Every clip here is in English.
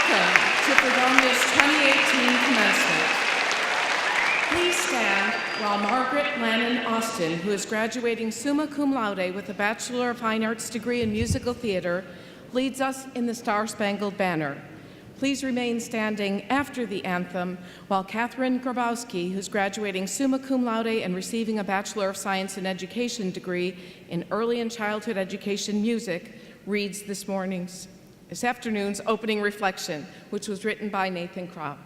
Welcome to Fredonia's 2018 commencement. Please stand while Margaret Lannon Austin, who is graduating summa cum laude with a Bachelor of Fine Arts degree in musical theater, leads us in the Star-Spangled Banner. Please remain standing after the anthem while Catherine Grabowski, who's graduating summa cum laude and receiving a Bachelor of Science in Education degree in Early and Childhood Education Music, reads this afternoon's opening reflection, which was written by Nathan Kropp.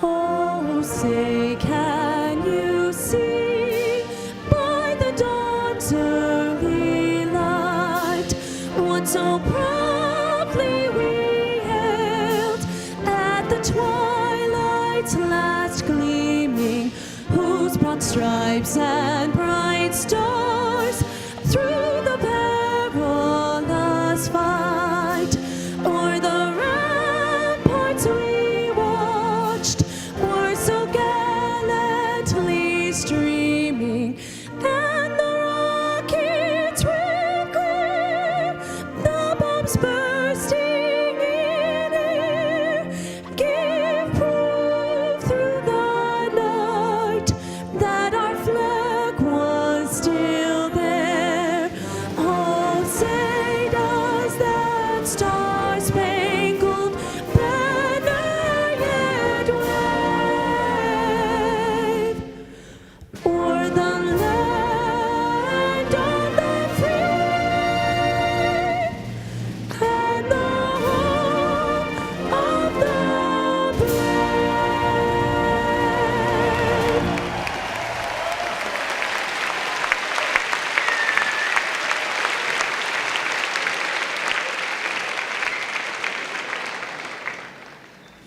Oh, say can you see by the dawn's early light what so proudly we hailed at the twilight's last gleaming, whose broad stripes and bright stars through the perilous fight o'er the ramparts we watched were so gallantly streaming, and the rockets red glare, the bombs bursting in air, gave proof through the night that our flag was still there. Oh, say does that star-spangled banner yet wave o'er the land of the free and the home of the brave?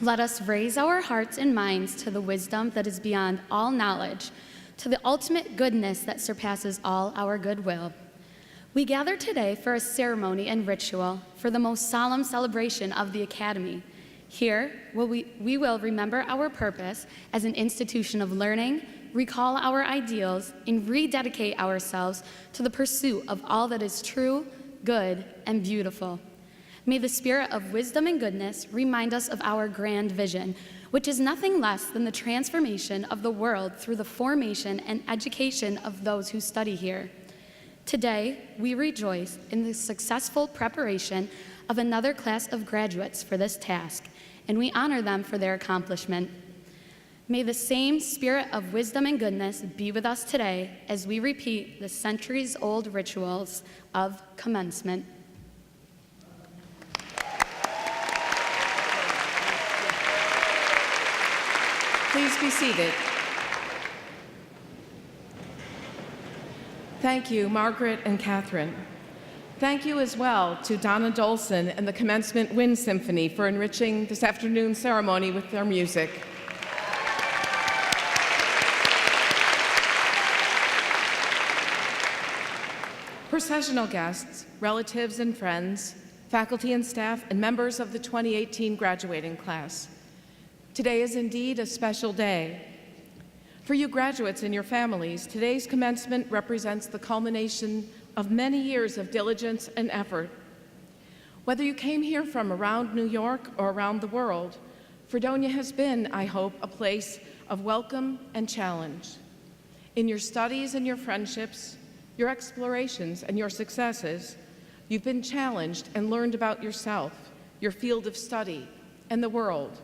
Let us raise our hearts and minds to the wisdom that is beyond all knowledge, to the ultimate goodness that surpasses all our goodwill. We gather today for a ceremony and ritual for the most solemn celebration of the Academy. Here, we will remember our purpose as an institution of learning, recall our ideals, and rededicate ourselves to the pursuit of all that is true, good, and beautiful. May the spirit of wisdom and goodness remind us of our grand vision, which is nothing less than the transformation of the world through the formation and education of those who study here. Today, we rejoice in the successful preparation of another class of graduates for this task, and we honor them for their accomplishment. May the same spirit of wisdom and goodness be with us today as we repeat the centuries-old rituals of commencement. Please be seated. Thank you, Margaret and Catherine. Thank you as well to Donna Dolson and the Commencement Wind Symphony for enriching this afternoon's ceremony with their music. Processional guests, relatives and friends, faculty and staff, and members of the 2018 graduating class. Today is indeed a special day. For you graduates and your families, today's commencement represents the culmination of many years of diligence and effort. Whether you came here from around New York or around the world, Fredonia has been, I hope, a place of welcome and challenge. In your studies and your friendships, your explorations and your successes, you've been challenged and learned about yourself, your field of study, and the world.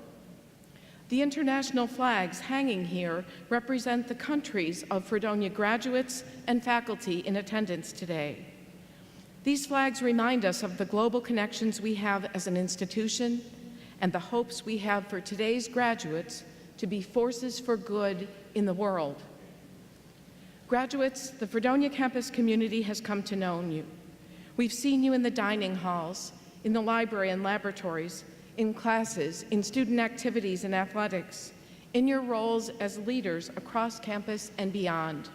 The international flags hanging here represent the countries of Fredonia graduates and faculty in attendance today. These flags remind us of the global connections we have as an institution and the hopes we have for today's graduates to be forces for good in the world. Graduates, the Fredonia campus community has come to know you. We've seen you in the dining halls, in the library and laboratories, in classes, in student activities and athletics, in your roles as leaders across campus and beyond.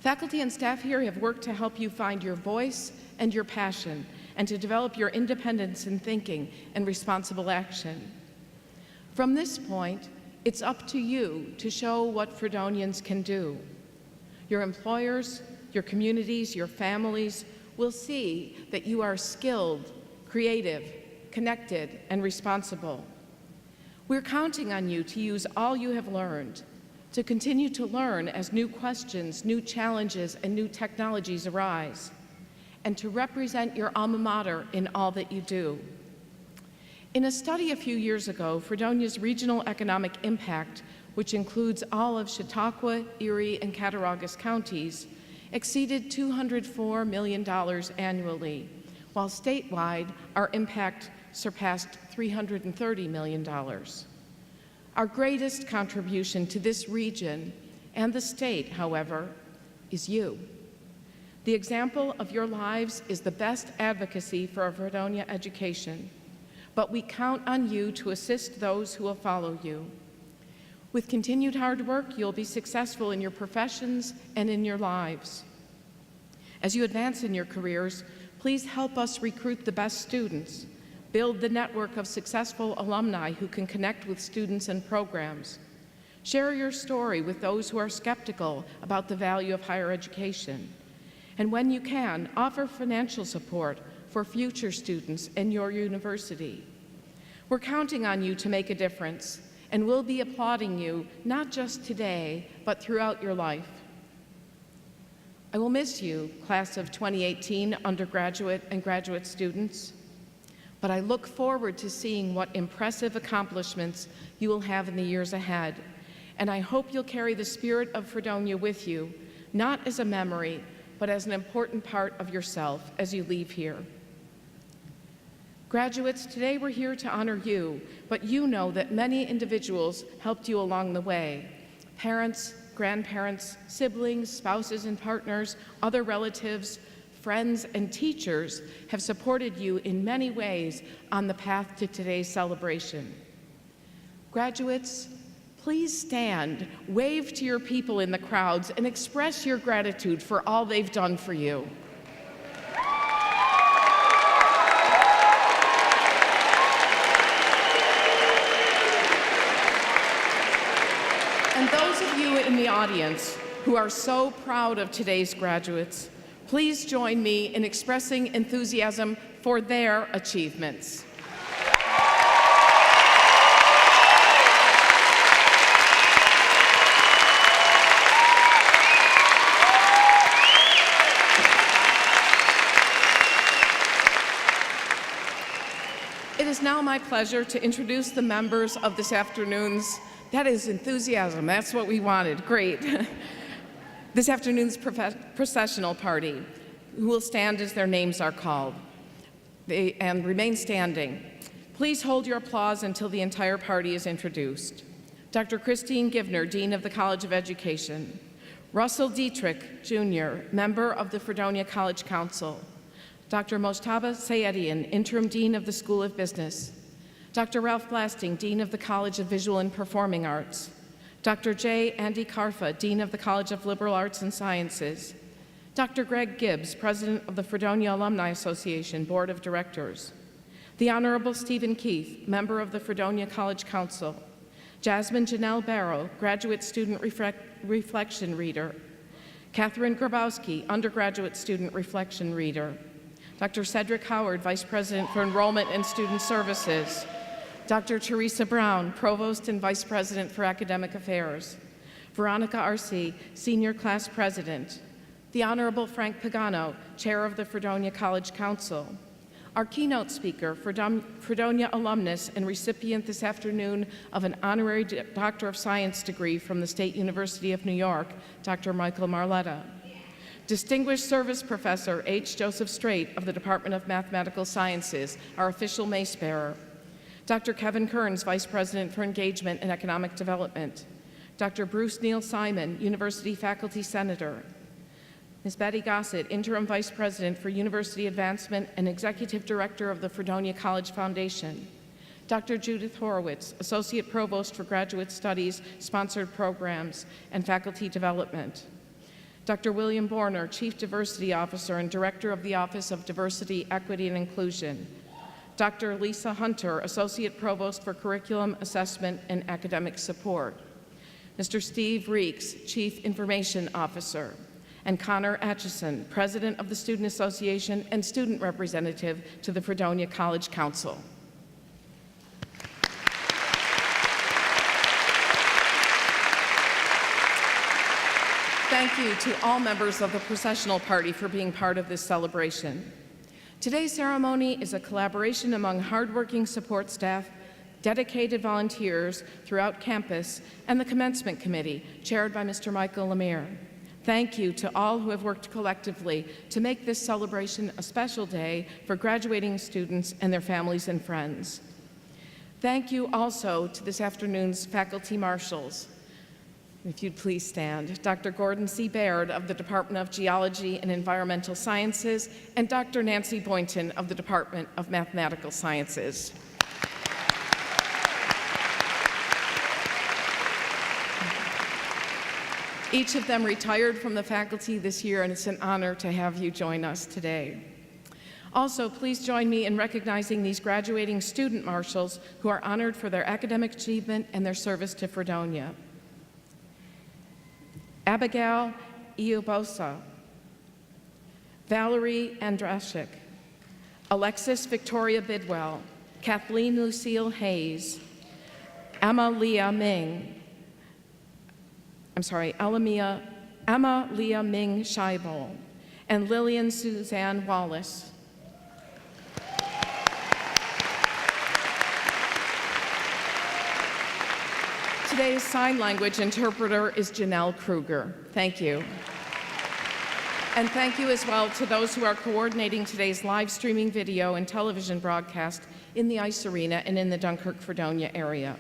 Faculty and staff here have worked to help you find your voice and your passion, and to develop your independence in thinking and responsible action. From this point, it's up to you to show what Fredonians can do. Your employers, your communities, your families will see that you are skilled, creative, connected, and responsible. We're counting on you to use all you have learned, to continue to learn as new questions, new challenges, and new technologies arise, and to represent your alma mater in all that you do. In a study a few years ago, Fredonia's regional economic impact, which includes all of Chautauqua, Erie, and Cattaraugus counties, exceeded $204 million annually, while statewide, our impact surpassed $330 million. Our greatest contribution to this region and the state, however, is you. The example of your lives is the best advocacy for a Fredonia education, but we count on you to assist those who will follow you. With continued hard work, you'll be successful in your professions and in your lives. As you advance in your careers, please help us recruit the best students, build the network of successful alumni who can connect with students and programs. Share your story with those who are skeptical about the value of higher education. And when you can, offer financial support for future students in your university. We're counting on you to make a difference, and we'll be applauding you not just today, but throughout your life. I will miss you, class of 2018 undergraduate and graduate students, but I look forward to seeing what impressive accomplishments you will have in the years ahead, and I hope you'll carry the spirit of Fredonia with you, not as a memory, but as an important part of yourself as you leave here. Graduates, today we're here to honor you, but you know that many individuals helped you along the way. Parents, grandparents, siblings, spouses and partners, other relatives, friends, and teachers have supported you in many ways on the path to today's celebration. Graduates, please stand, wave to your people in the crowds, and express your gratitude for all they've done for you. And those of you in the audience who are so proud of today's graduates, please join me in expressing enthusiasm for their achievements. It is now my pleasure to introduce the members of this afternoon's, that is enthusiasm, that's what we wanted, great. This afternoon's processional party, who will stand as their names are called and remain standing. Please hold your applause until the entire party is introduced. Dr. Christine Givner, Dean of the College of Education. Russell Dietrich, Jr., member of the Fredonia College Council. Dr. Mojtaba Sayedian, Interim Dean of the School of Business. Dr. Ralph Blasting, Dean of the College of Visual and Performing Arts. Dr. J. Andy Karfa, Dean of the College of Liberal Arts and Sciences. Dr. Greg Gibbs, President of the Fredonia Alumni Association Board of Directors. The Honorable Stephen Keith, member of the Fredonia College Council. Jasmine Janelle Barrow, Graduate Student Reflection Reader. Catherine Grabowski, Undergraduate Student Reflection Reader. Dr. Cedric Howard, Vice President for Enrollment and Student Services. Dr. Teresa Brown, Provost and Vice President for Academic Affairs. Veronica Arce, Senior Class President. The Honorable Frank Pagano, Chair of the Fredonia College Council. Our keynote speaker, Fredonia alumnus and recipient this afternoon of an honorary Doctor of Science degree from the State University of New York, Dr. Michael Marletta. Distinguished Service Professor H. Joseph Strait of the Department of Mathematical Sciences, our official mace bearer. Dr. Kevin Kearns, Vice President for Engagement and Economic Development. Dr. Bruce Neal Simon, University Faculty Senator. Ms. Betty Gossett, Interim Vice President for University Advancement and Executive Director of the Fredonia College Foundation. Dr. Judith Horowitz, Associate Provost for Graduate Studies, Sponsored Programs, and Faculty Development. Dr. William Borner, Chief Diversity Officer and Director of the Office of Diversity, Equity, and Inclusion. Dr. Lisa Hunter, Associate Provost for Curriculum Assessment and Academic Support. Mr. Steve Reeks, Chief Information Officer. and Connor Atchison, President of the Student Association and Student Representative to the Fredonia College Council. Thank you to all members of the processional party for being part of this celebration. Today's ceremony is a collaboration among hardworking support staff, dedicated volunteers throughout campus, and the Commencement Committee, chaired by Mr. Michael Lemire. Thank you to all who have worked collectively to make this celebration a special day for graduating students and their families and friends. Thank you also to this afternoon's faculty marshals. If you'd please stand. Dr. Gordon C. Baird of the Department of Geology and Environmental Sciences, and Dr. Nancy Boynton of the Department of Mathematical Sciences. Each of them retired from the faculty this year, and it's an honor to have you join us today. Also, please join me in recognizing these graduating student marshals who are honored for their academic achievement and their service to Fredonia. Abigail Iobosa, Valerie Andrashik, Alexis Victoria Bidwell, Kathleen Lucille Hayes, Emma Leah Ming Scheibel, and Lillian Suzanne Wallace. Today's sign language interpreter is Janelle Kruger. Thank you. And thank you as well to those who are coordinating today's live streaming video and television broadcast in the Ice Arena and in the Dunkirk-Fredonia area.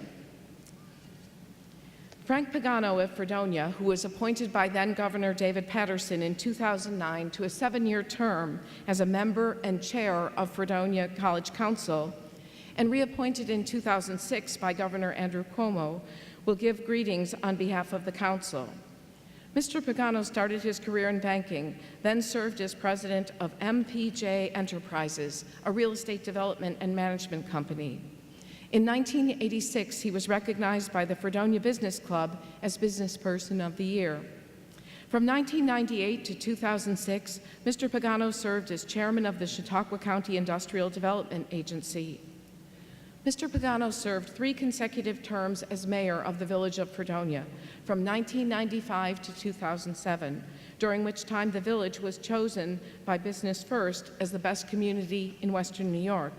Frank Pagano of Fredonia, who was appointed by then-Governor David Patterson in 2009 to a 7-year term as a member and chair of Fredonia College Council, and reappointed in 2006 by Governor Andrew Cuomo, will give greetings on behalf of the council. Mr. Pagano started his career in banking, then served as president of MPJ Enterprises, a real estate development and management company. In 1986, he was recognized by the Fredonia Business Club as Business Person of the Year. From 1998 to 2006, Mr. Pagano served as chairman of the Chautauqua County Industrial Development Agency. Mr. Pagano served 3 consecutive terms as mayor of the village of Fredonia, from 1995 to 2007, during which time the village was chosen by Business First as the best community in Western New York.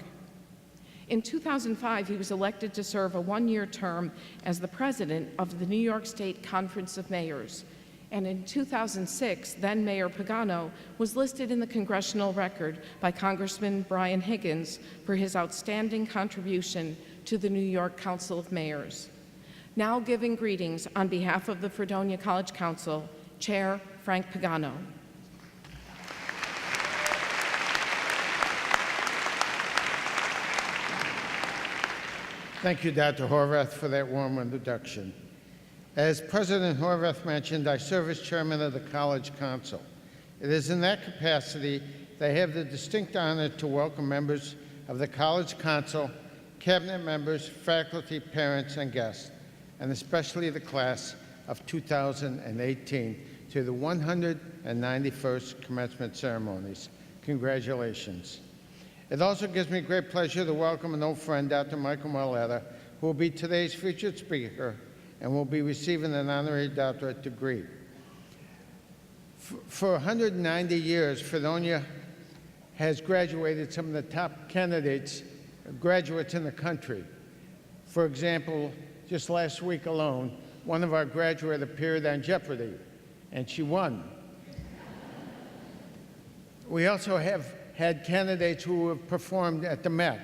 In 2005, he was elected to serve a 1-year term as the president of the New York State Conference of Mayors. And in 2006, then Mayor Pagano was listed in the congressional record by Congressman Brian Higgins for his outstanding contribution to the New York Council of Mayors. Now giving greetings on behalf of the Fredonia College Council, Chair Frank Pagano. Thank you, Dr. Horvath, for that warm introduction. As President Horvath mentioned, I serve as chairman of the College Council. It is in that capacity that I have the distinct honor to welcome members of the College Council, cabinet members, faculty, parents, and guests, and especially the class of 2018 to the 191st commencement ceremonies. Congratulations. It also gives me great pleasure to welcome an old friend, Dr. Michael Marletta, who will be today's featured speaker and will be receiving an honorary doctorate degree. For 190 years, Fredonia has graduated some of the top graduates in the country. For example, just last week alone, one of our graduates appeared on Jeopardy, and she won. We also have had candidates who have performed at the Met.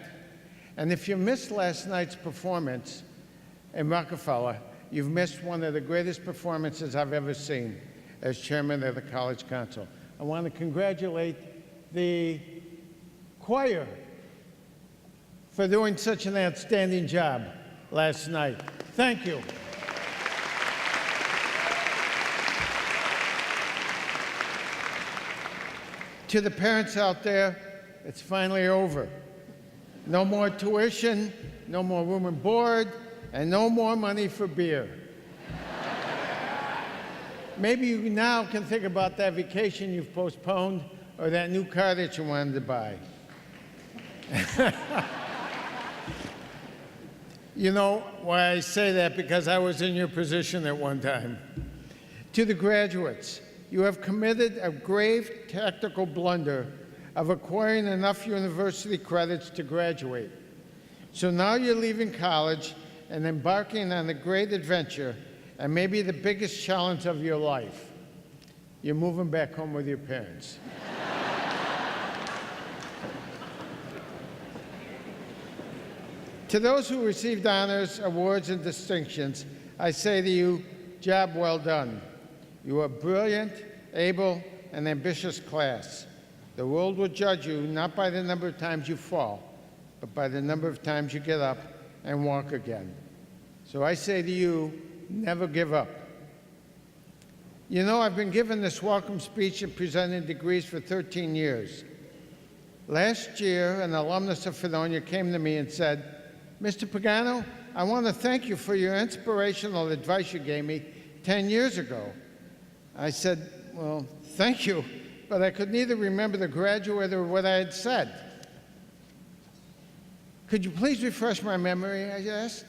And if you missed last night's performance in Rockefeller, you've missed one of the greatest performances I've ever seen as chairman of the College Council. I want to congratulate the choir for doing such an outstanding job last night. Thank you. To the parents out there, it's finally over. No more tuition, no more room and board, and no more money for beer. Maybe you now can think about that vacation you've postponed or that new car that you wanted to buy. You know why I say that? Because I was in your position at one time. To the graduates, you have committed a grave tactical blunder of acquiring enough university credits to graduate. So now you're leaving college and embarking on a great adventure and maybe the biggest challenge of your life. You're moving back home with your parents. To those who received honors, awards, and distinctions, I say to you, job well done. You are a brilliant, able, and ambitious class. The world will judge you not by the number of times you fall, but by the number of times you get up and walk again. So I say to you, never give up. You know, I've been given this welcome speech and presenting degrees for 13 years. Last year, an alumnus of Fredonia came to me and said, Mr. Pagano, I want to thank you for your inspirational advice you gave me 10 years ago. I said, well, thank you, but I could neither remember the graduate or what I had said. Could you please refresh my memory, I asked?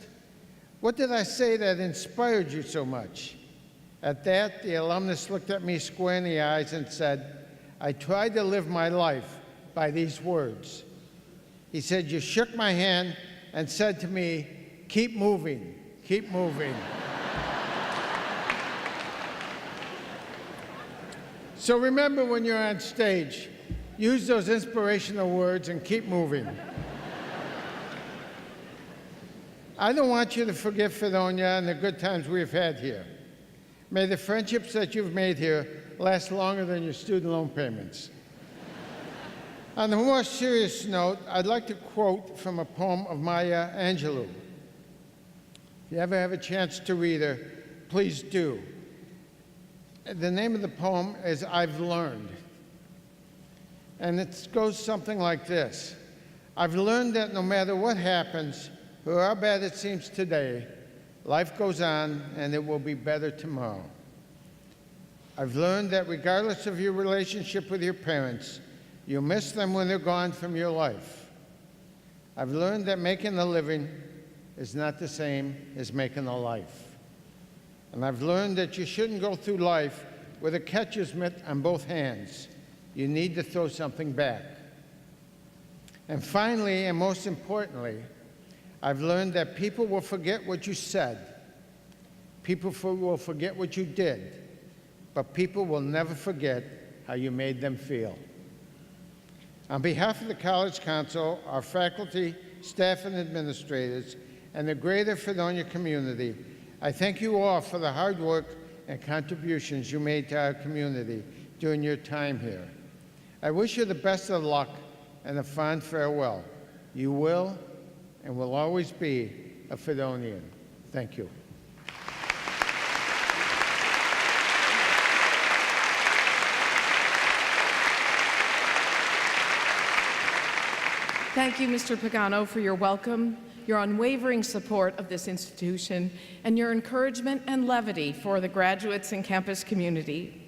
What did I say that inspired you so much? At that, the alumnus looked at me square in the eyes and said, I tried to live my life by these words. He said, you shook my hand and said to me, keep moving, keep moving. So remember when you're on stage, use those inspirational words and keep moving. I don't want you to forget Fredonia and the good times we've had here. May the friendships that you've made here last longer than your student loan payments. On a more serious note, I'd like to quote from a poem of Maya Angelou. If you ever have a chance to read her, please do. The name of the poem is I've Learned. And it goes something like this. I've learned that no matter what happens, or how bad it seems today, life goes on and it will be better tomorrow. I've learned that regardless of your relationship with your parents, you'll miss them when they're gone from your life. I've learned that making a living is not the same as making a life. And I've learned that you shouldn't go through life with a catcher's mitt on both hands. You need to throw something back. And finally, and most importantly, I've learned that people will forget what you said. People will forget what you did. But people will never forget how you made them feel. On behalf of the College Council, our faculty, staff, and administrators, and the greater Fredonia community, I thank you all for the hard work and contributions you made to our community during your time here. I wish you the best of luck and a fond farewell. You will and will always be a Fredonian. Thank you. Thank you, Mr. Pagano, for your welcome, your unwavering support of this institution, and your encouragement and levity for the graduates and campus community.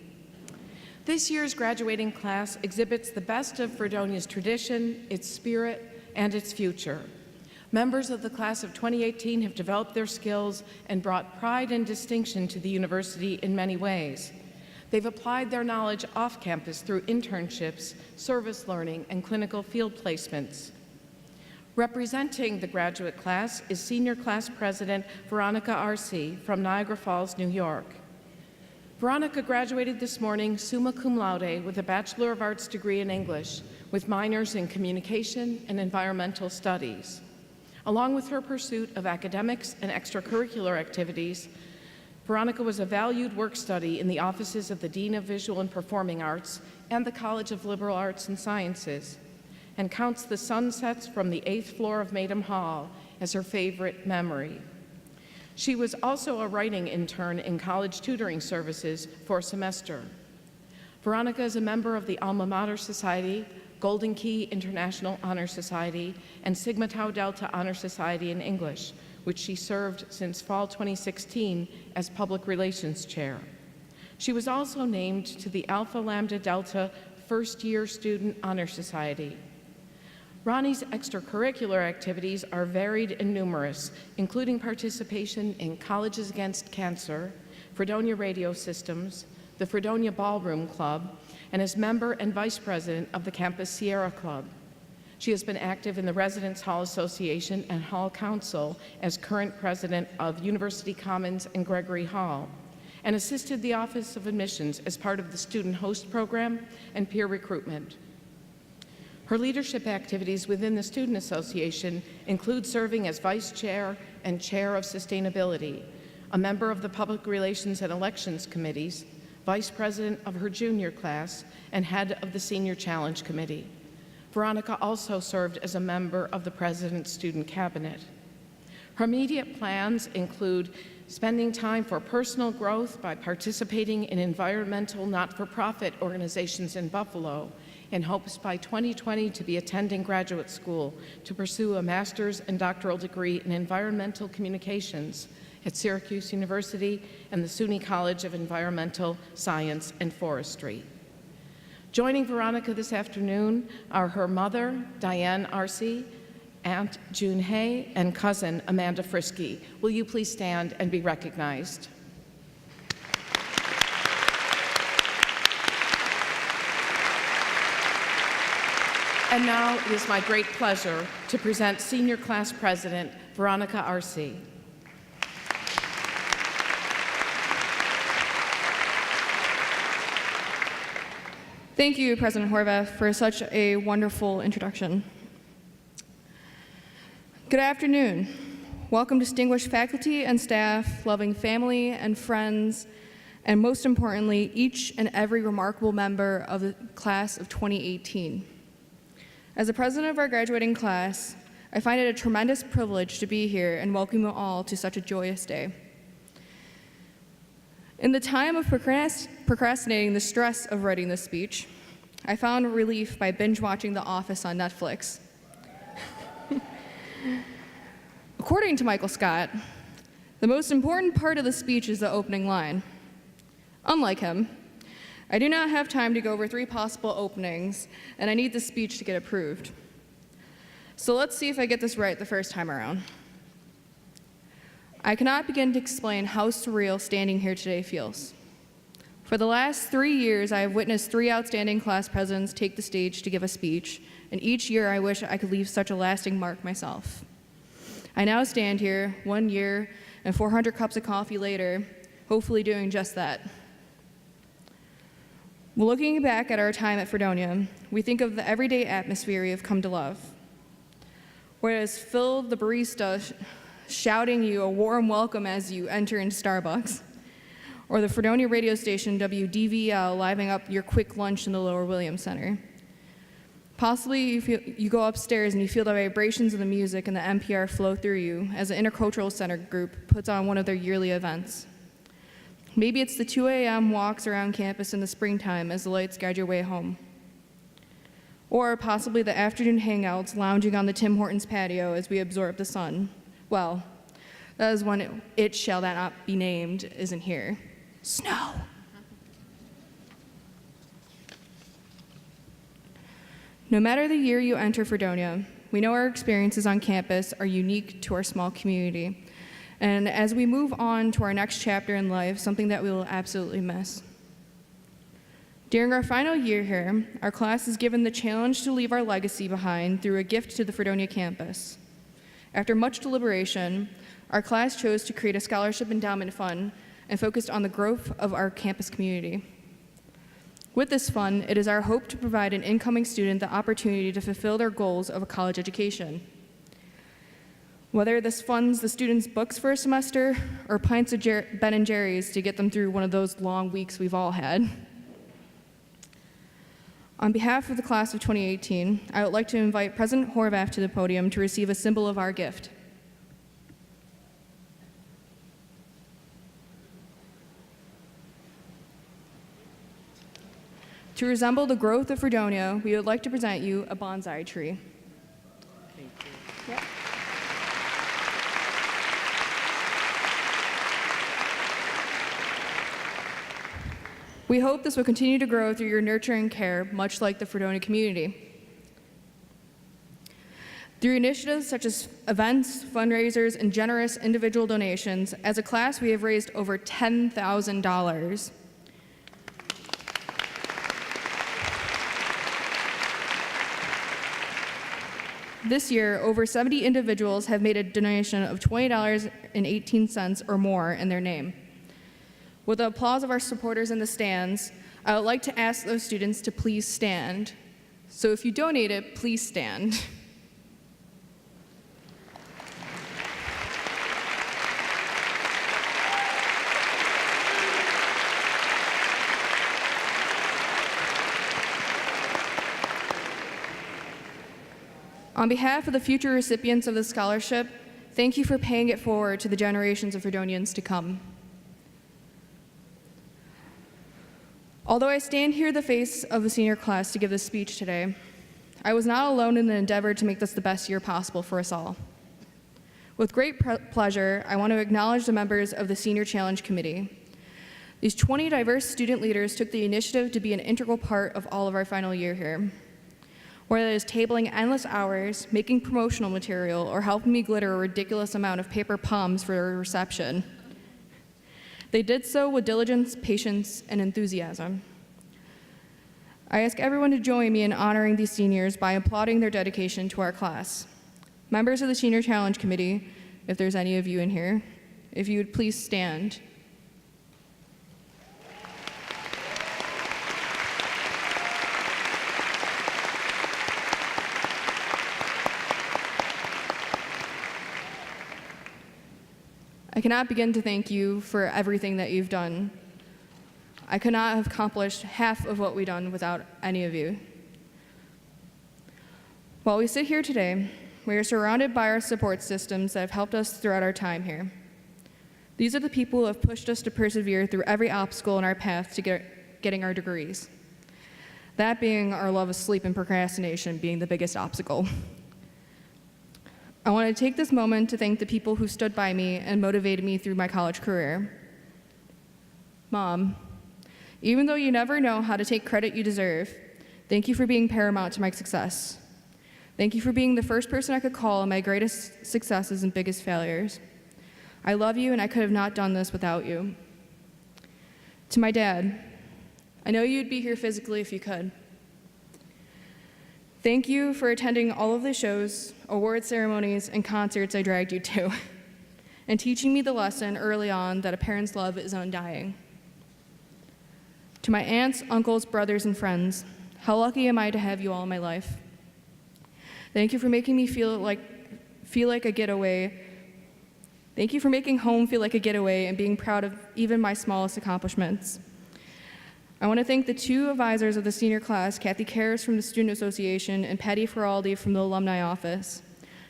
This year's graduating class exhibits the best of Fredonia's tradition, its spirit, and its future. Members of the class of 2018 have developed their skills and brought pride and distinction to the university in many ways. They've applied their knowledge off campus through internships, service learning, and clinical field placements. Representing the graduate class is Senior Class President Veronica Arce from Niagara Falls, New York. Veronica graduated this morning summa cum laude with a Bachelor of Arts degree in English, with minors in communication and environmental studies. Along with her pursuit of academics and extracurricular activities, Veronica was a valued work study in the offices of the Dean of Visual and Performing Arts and the College of Liberal Arts and Sciences, and counts the sunsets from the 8th floor of Maidham Hall as her favorite memory. She was also a writing intern in college tutoring services for a semester. Veronica is a member of the Alma Mater Society, Golden Key International Honor Society, and Sigma Tau Delta Honor Society in English, which she served since fall 2016 as Public Relations Chair. She was also named to the Alpha Lambda Delta First Year Student Honor Society. Ronnie's extracurricular activities are varied and numerous, including participation in Colleges Against Cancer, Fredonia Radio Systems, the Fredonia Ballroom Club, and as member and vice president of the Campus Sierra Club. She has been active in the Residence Hall Association and Hall Council as current president of University Commons and Gregory Hall, and assisted the Office of Admissions as part of the Student Host Program and peer recruitment. Her leadership activities within the Student Association include serving as vice chair and chair of sustainability, a member of the Public Relations and Elections Committees, vice president of her junior class, and head of the Senior Challenge Committee. Veronica also served as a member of the President's Student Cabinet. Her immediate plans include spending time for personal growth by participating in environmental not-for-profit organizations in Buffalo, in hopes by 2020 to be attending graduate school to pursue a master's and doctoral degree in environmental communications at Syracuse University and the SUNY College of Environmental Science and Forestry. Joining Veronica this afternoon are her mother, Diane Arce, Aunt June Hay, and cousin, Amanda Frisky. Will you please stand and be recognized? And now it is my great pleasure to present Senior Class President Veronica Arce. Thank you, President Horvath, for such a wonderful introduction. Good afternoon. Welcome, distinguished faculty and staff, loving family and friends, and most importantly, each and every remarkable member of the class of 2018. As the president of our graduating class, I find it a tremendous privilege to be here and welcome you all to such a joyous day. In the time of procrastinating the stress of writing this speech, I found relief by binge watching The Office on Netflix. According to Michael Scott, the most important part of the speech is the opening line. Unlike him, I do not have time to go over 3 possible openings, and I need the speech to get approved. So let's see if I get this right the first time around. I cannot begin to explain how surreal standing here today feels. For the last 3 years, I have witnessed 3 outstanding class presidents take the stage to give a speech, and each year I wish I could leave such a lasting mark myself. I now stand here, 1 year and 400 cups of coffee later, hopefully doing just that. Looking back at our time at Fredonia, we think of the everyday atmosphere we have come to love, where it has filled the barista shouting you a warm welcome as you enter into Starbucks, or the Fredonia radio station WDVL livening up your quick lunch in the Lower Williams Center. Possibly you go upstairs and you feel the vibrations of the music and the NPR flow through you as the Intercultural Center group puts on one of their yearly events. Maybe it's the 2 a.m. walks around campus in the springtime as the lights guide your way home. Or possibly the afternoon hangouts lounging on the Tim Hortons patio as we absorb the sun. Well, that is when it shall that not be named isn't here. Snow. No matter the year you enter Fredonia, we know our experiences on campus are unique to our small community. And as we move on to our next chapter in life, something that we will absolutely miss. During our final year here, our class is given the challenge to leave our legacy behind through a gift to the Fredonia campus. After much deliberation, our class chose to create a scholarship endowment fund and focused on the growth of our campus community. With this fund, it is our hope to provide an incoming student the opportunity to fulfill their goals of a college education. Whether this funds the students' books for a semester or pints of Ben & Jerry's to get them through one of those long weeks we've all had. On behalf of the class of 2018, I would like to invite President Horvath to the podium to receive a symbol of our gift. To resemble the growth of Fredonia, we would like to present you a bonsai tree. Thank you. Yep. We hope this will continue to grow through your nurturing care, much like the Fredonia community. Through initiatives such as events, fundraisers, and generous individual donations, as a class we have raised over $10,000. This year, over 70 individuals have made a donation of $20.18 or more in their name. With the applause of our supporters in the stands, I would like to ask those students to please stand. So if you donated, please stand. On behalf of the future recipients of the scholarship, thank you for paying it forward to the generations of Fredonians to come. Although I stand here the face of the senior class to give this speech today, I was not alone in the endeavor to make this the best year possible for us all. With great pleasure, I want to acknowledge the members of the Senior Challenge Committee. These 20 diverse student leaders took the initiative to be an integral part of all of our final year here. Whether it is tabling endless hours, making promotional material, or helping me glitter a ridiculous amount of paper palms for a reception. They did so with diligence, patience, and enthusiasm. I ask everyone to join me in honoring these seniors by applauding their dedication to our class. Members of the Senior Challenge Committee, if there's any of you in here, if you would please stand. I cannot begin to thank you for everything that you've done. I could not have accomplished half of what we've done without any of you. While we sit here today, we are surrounded by our support systems that have helped us throughout our time here. These are the people who have pushed us to persevere through every obstacle in our path to getting our degrees. That being our love of sleep and procrastination being the biggest obstacle. I want to take this moment to thank the people who stood by me and motivated me through my college career. Mom, even though you never know how to take credit you deserve, thank you for being paramount to my success. Thank you for being the first person I could call on my greatest successes and biggest failures. I love you, and I could have not done this without you. To my dad, I know you'd be here physically if you could. Thank you for attending all of the shows, award ceremonies, and concerts I dragged you to, and teaching me the lesson early on that a parent's love is undying. To my aunts, uncles, brothers, and friends, how lucky am I to have you all in my life? Thank you for making me feel like a getaway. Thank you for making home feel like a getaway and being proud of even my smallest accomplishments. I want to thank the two advisors of the senior class, Kathy Karras from the Student Association and Patty Feraldi from the Alumni Office.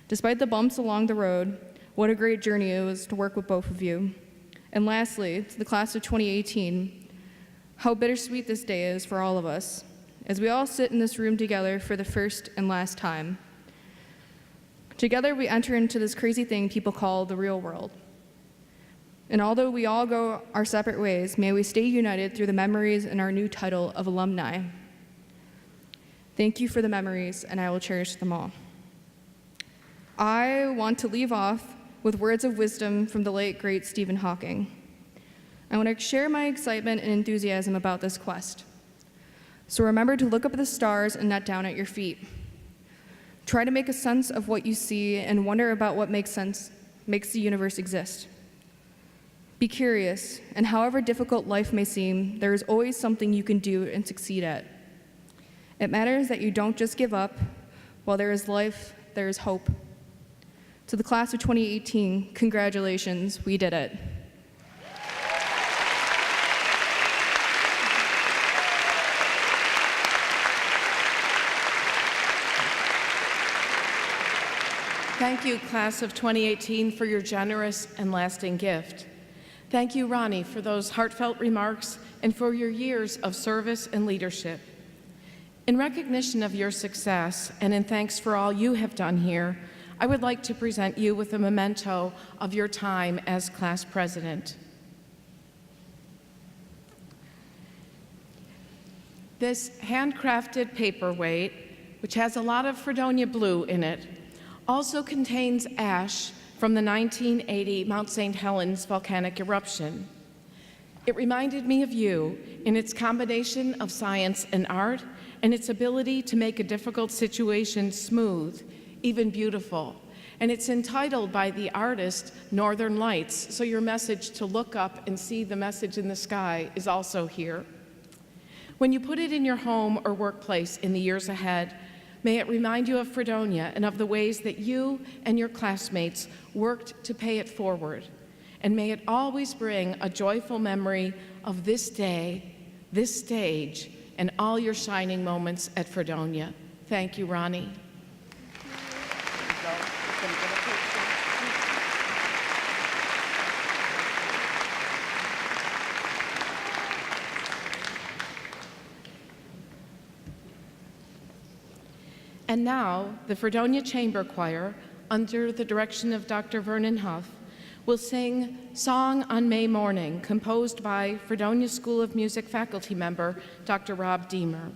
Despite the bumps along the road, what a great journey it was to work with both of you. And lastly, to the class of 2018, how bittersweet this day is for all of us, as we all sit in this room together for the first and last time. Together we enter into this crazy thing people call the real world. And although we all go our separate ways, may we stay united through the memories and our new title of alumni. Thank you for the memories, and I will cherish them all. I want to leave off with words of wisdom from the late, great Stephen Hawking. I want to share my excitement and enthusiasm about this quest. So remember to look up at the stars and not down at your feet. Try to make a sense of what you see and wonder about what makes the universe exist. Be curious, and however difficult life may seem, there is always something you can do and succeed at. It matters that you don't just give up. While there is life, there is hope. To the class of 2018, congratulations, we did it. Thank you, class of 2018, for your generous and lasting gift. Thank you, Ronnie, for those heartfelt remarks and for your years of service and leadership. In recognition of your success and in thanks for all you have done here, I would like to present you with a memento of your time as class president. This handcrafted paperweight, which has a lot of Fredonia blue in it, also contains ash from the 1980 Mount St. Helens volcanic eruption. It reminded me of you in its combination of science and art and its ability to make a difficult situation smooth, even beautiful. And it's entitled by the artist Northern Lights, so your message to look up and see the message in the sky is also here. When you put it in your home or workplace in the years ahead, may it remind you of Fredonia and of the ways that you and your classmates worked to pay it forward. And may it always bring a joyful memory of this day, this stage, and all your shining moments at Fredonia. Thank you, Ronnie. And now, the Fredonia Chamber Choir, under the direction of Dr. Vernon Huff, will sing Song on May Morning, composed by Fredonia School of Music faculty member, Dr. Rob Deemer.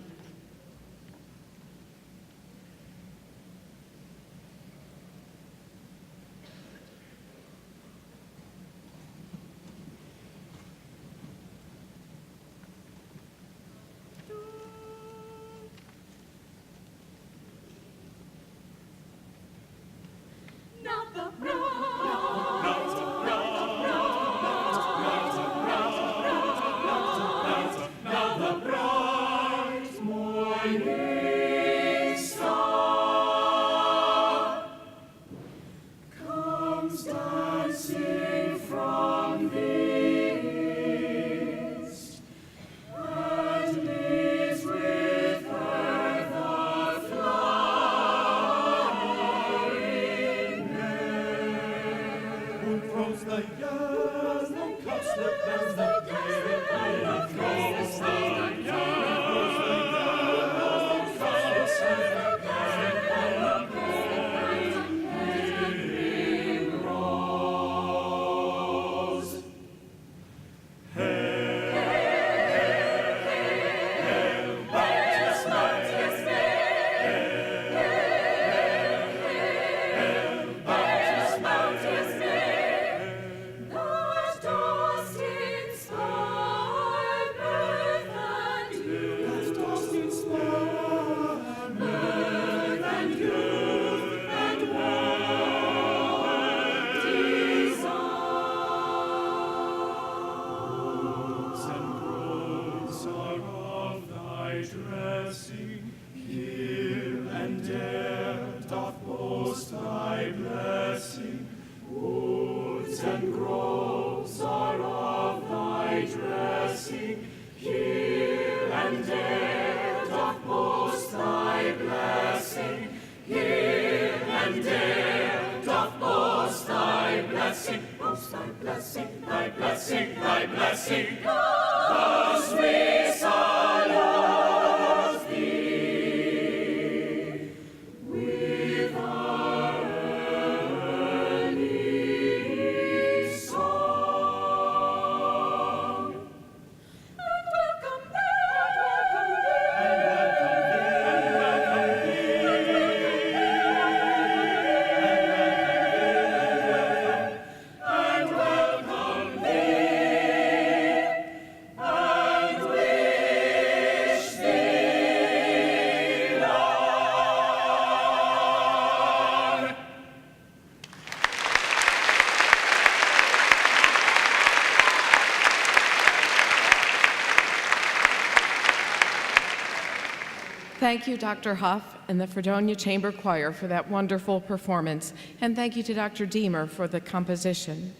Thank you, Dr. Huff and the Fredonia Chamber Choir for that wonderful performance, and thank you to Dr. Deemer for the composition.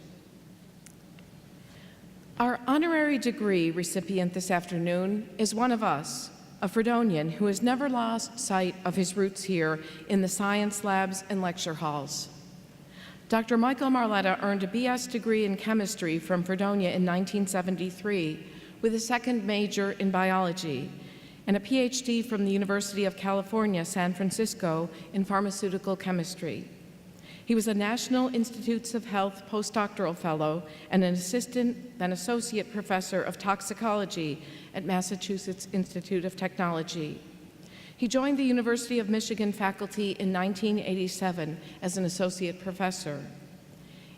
Our honorary degree recipient this afternoon is one of us, a Fredonian who has never lost sight of his roots here in the science labs and lecture halls. Dr. Michael Marletta earned a BS degree in chemistry from Fredonia in 1973 with a second major in biology, and a PhD from the University of California, San Francisco in pharmaceutical chemistry. He was a National Institutes of Health postdoctoral fellow and an assistant, then associate professor of toxicology at Massachusetts Institute of Technology. He joined the University of Michigan faculty in 1987 as an associate professor.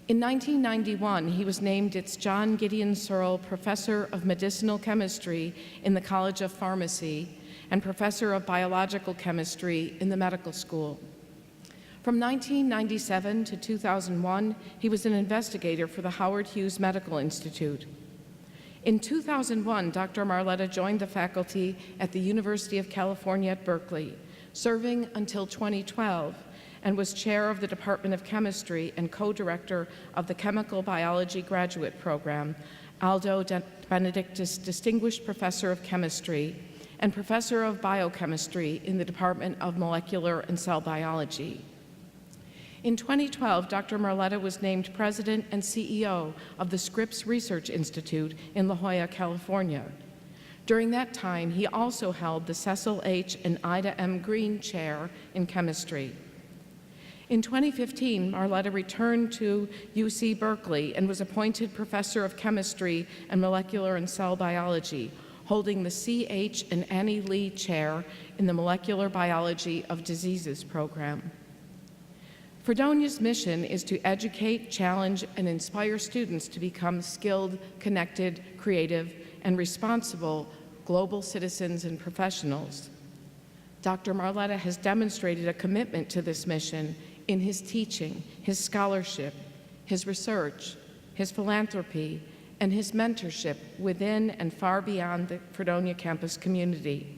In 1991, he was named its John Gideon Searle Professor of Medicinal Chemistry in the College of Pharmacy and Professor of Biological Chemistry in the medical school. From 1997 to 2001, he was an investigator for the Howard Hughes Medical Institute. In 2001, Dr. Marletta joined the faculty at the University of California at Berkeley, serving until 2012, and was chair of the Department of Chemistry and co-director of the Chemical Biology Graduate Program, Aldo Benedictus Distinguished Professor of Chemistry, and Professor of Biochemistry in the Department of Molecular and Cell Biology. In 2012, Dr. Marletta was named President and CEO of the Scripps Research Institute in La Jolla, California. During that time, he also held the Cecil H. and Ida M. Green Chair in Chemistry. In 2015, Marletta returned to UC Berkeley and was appointed Professor of Chemistry and Molecular and Cell Biology, holding the C.H. and Annie Lee Chair in the Molecular Biology of Diseases program. Fredonia's mission is to educate, challenge, and inspire students to become skilled, connected, creative, and responsible global citizens and professionals. Dr. Marletta has demonstrated a commitment to this mission in his teaching, his scholarship, his research, his philanthropy, and his mentorship within and far beyond the Fredonia campus community.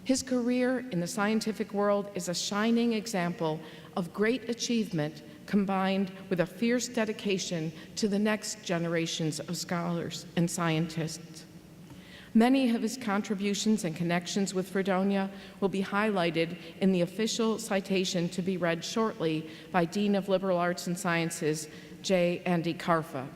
His career in the scientific world is a shining example of great achievement combined with a fierce dedication to the next generations of scholars and scientists. Many of his contributions and connections with Fredonia will be highlighted in the official citation to be read shortly by Dean of Liberal Arts and Sciences, J. Andy Carfa.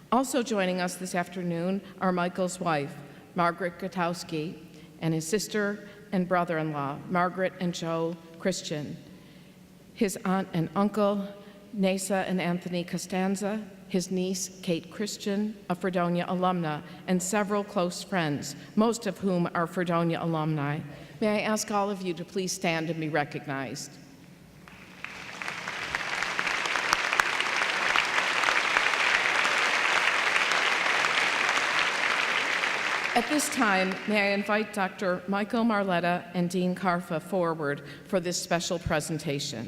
Also joining us this afternoon are Michael's wife, Margaret Gutowski, and his sister and brother-in-law, Margaret and Joe Christian, his aunt and uncle, Nasa and Anthony Costanza, his niece, Kate Christian, a Fredonia alumna, and several close friends, most of whom are Fredonia alumni. May I ask all of you to please stand and be recognized. At this time, may I invite Dr. Michael Marletta and Dean Carfa forward for this special presentation.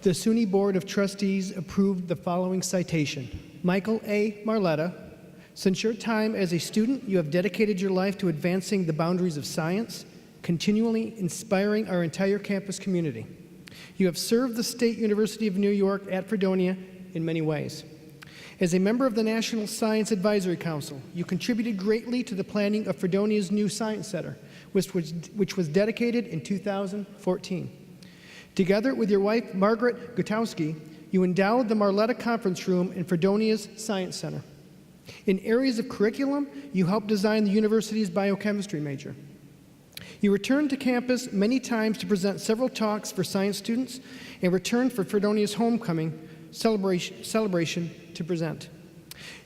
The SUNY Board of Trustees approved the following citation. Michael A. Marletta, since your time as a student, you have dedicated your life to advancing the boundaries of science, continually inspiring our entire campus community. You have served the State University of New York at Fredonia in many ways. As a member of the National Science Advisory Council, you contributed greatly to the planning of Fredonia's new Science Center, which was dedicated in 2014. Together with your wife, Margaret Gutowski, you endowed the Marletta Conference Room in Fredonia's Science Center. In areas of curriculum, you helped design the university's biochemistry major. You returned to campus many times to present several talks for science students and returned for Fredonia's homecoming celebration to present.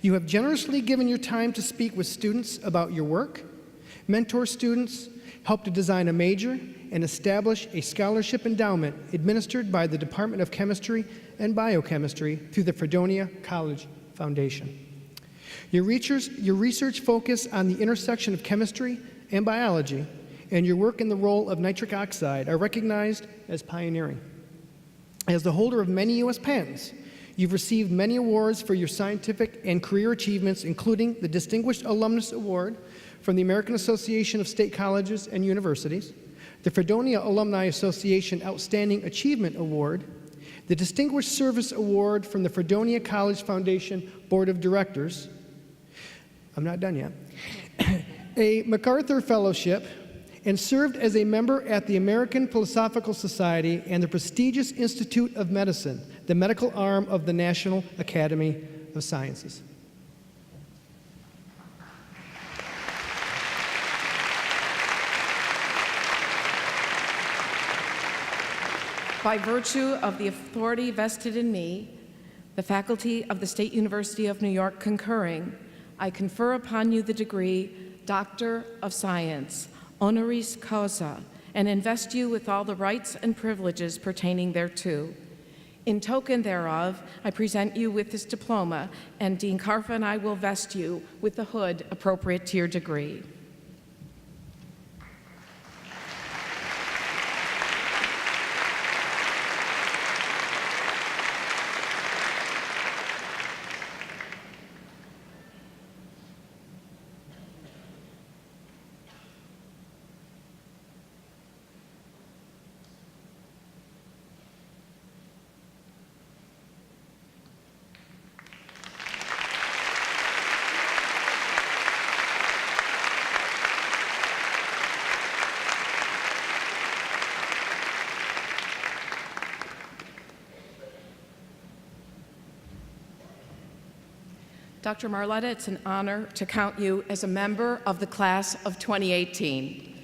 You have generously given your time to speak with students about your work, mentor students, help to design a major, and establish a scholarship endowment administered by the Department of Chemistry and Biochemistry through the Fredonia College Foundation. Your research focus on the intersection of chemistry and biology and your work in the role of nitric oxide are recognized as pioneering. As the holder of many U.S. patents, you've received many awards for your scientific and career achievements, including the Distinguished Alumnus Award from the American Association of State Colleges and Universities, the Fredonia Alumni Association Outstanding Achievement Award, the Distinguished Service Award from the Fredonia College Foundation Board of Directors. I'm not done yet. A MacArthur Fellowship, and served as a member at the American Philosophical Society and the prestigious Institute of Medicine, the medical arm of the National Academy of Sciences. By virtue of the authority vested in me, the faculty of the State University of New York concurring, I confer upon you the degree Doctor of Science, honoris causa, and invest you with all the rights and privileges pertaining thereto. In token thereof, I present you with this diploma, and Dean Carfa and I will vest you with the hood appropriate to your degree. Dr. Marletta, it's an honor to count you as a member of the class of 2018.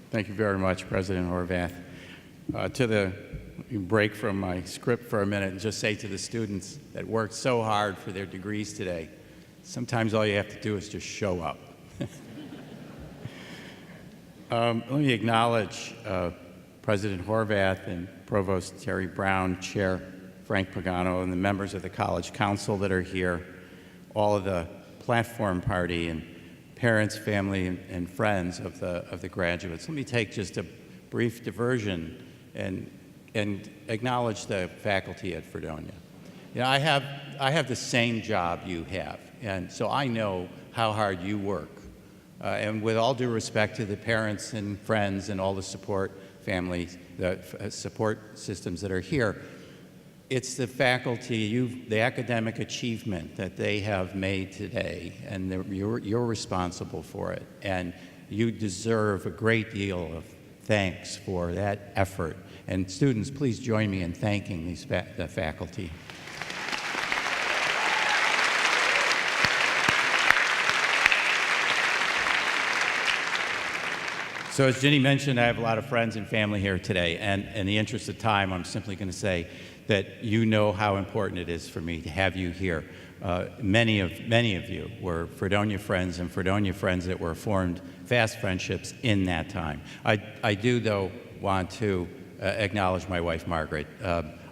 Thank you very much, President Horvath. Break from my script for a minute and just say to the students that worked so hard for their degrees today, sometimes all you have to do is just show up. Let me acknowledge President Horvath and Provost Terry Brown, Chair Frank Pagano, and the members of the College Council that are here, all of the platform party and parents, family, and friends of the graduates. Let me take just a brief diversion and acknowledge the faculty at Fredonia. You know, I have the same job you have, and so I know how hard you work. And with all due respect to the parents and friends and all the support families, the support systems that are here, it's the faculty, the academic achievement that they have made today, and you're responsible for it. And you deserve a great deal of thanks for that effort. And students, please join me in thanking the faculty. So as Ginny mentioned, I have a lot of friends and family here today, and in the interest of time, I'm simply going to say that you know how important it is for me to have you here. Many of you were Fredonia friends and Fredonia friends that were formed fast friendships in that time. I do, though, want to acknowledge my wife, Margaret.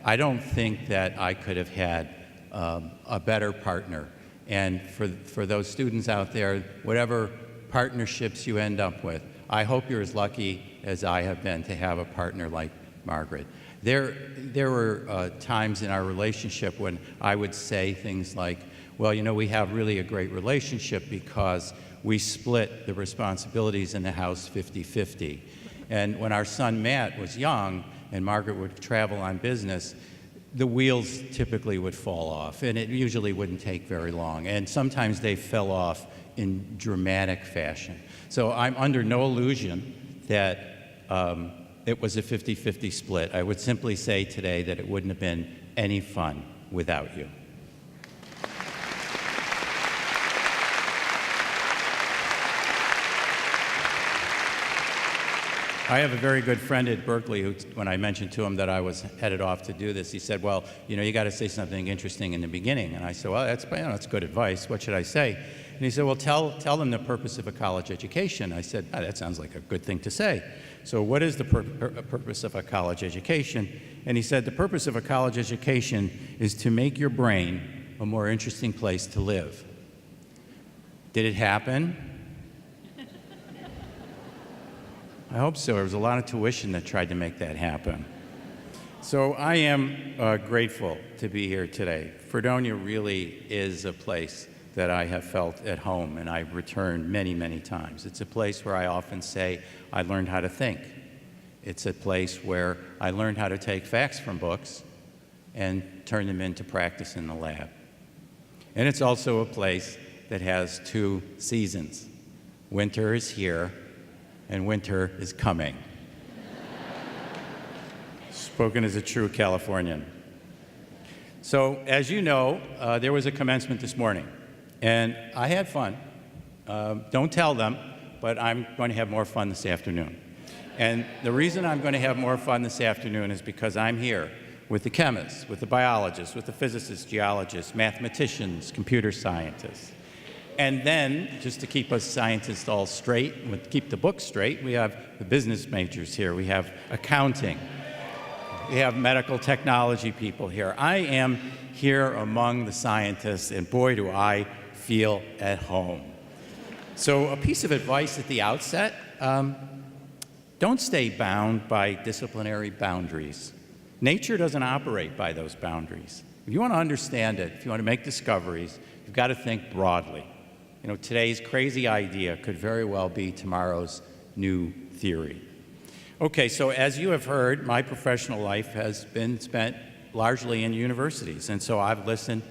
I don't think that I could have had a better partner. And for those students out there, whatever partnerships you end up with, I hope you're as lucky as I have been to have a partner like Margaret. There were times in our relationship when I would say things like, well, you know, we have really a great relationship because we split the responsibilities in the house 50-50. And when our son Matt was young and Margaret would travel on business, the wheels typically would fall off, and it usually wouldn't take very long. And sometimes they fell off in dramatic fashion. So I'm under no illusion that it was a 50-50 split. I would simply say today that it wouldn't have been any fun without you. I have a very good friend at Berkeley who, when I mentioned to him that I was headed off to do this, he said, well, you know, you got to say something interesting in the beginning. And I said, well, that's good advice. What should I say? And he said, well, tell them the purpose of a college education. I said, oh, that sounds like a good thing to say. So what is the purpose of a college education? And he said, the purpose of a college education is to make your brain a more interesting place to live. Did it happen? I hope so. There was a lot of tuition that tried to make that happen. So I am grateful to be here today. Fredonia really is a place that I have felt at home, and I've returned many, many times. It's a place where I often say I learned how to think. It's a place where I learned how to take facts from books and turn them into practice in the lab. And it's also a place that has 2 seasons. Winter is here, and winter is coming. Spoken as a true Californian. So, as you know, there was a commencement this morning, and I had fun. Don't tell them, but I'm going to have more fun this afternoon. And the reason I'm going to have more fun this afternoon is because I'm here with the chemists, with the biologists, with the physicists, geologists, mathematicians, computer scientists. And then, just to keep us scientists all straight, and keep the book straight, we have the business majors here. We have accounting. We have medical technology people here. I am here among the scientists, and boy, do I feel at home. So a piece of advice at the outset, don't stay bound by disciplinary boundaries. Nature doesn't operate by those boundaries. If you want to understand it, if you want to make discoveries, you've got to think broadly. You know, today's crazy idea could very well be tomorrow's new theory. Okay, so as you have heard, my professional life has been spent largely in universities, and so I've listened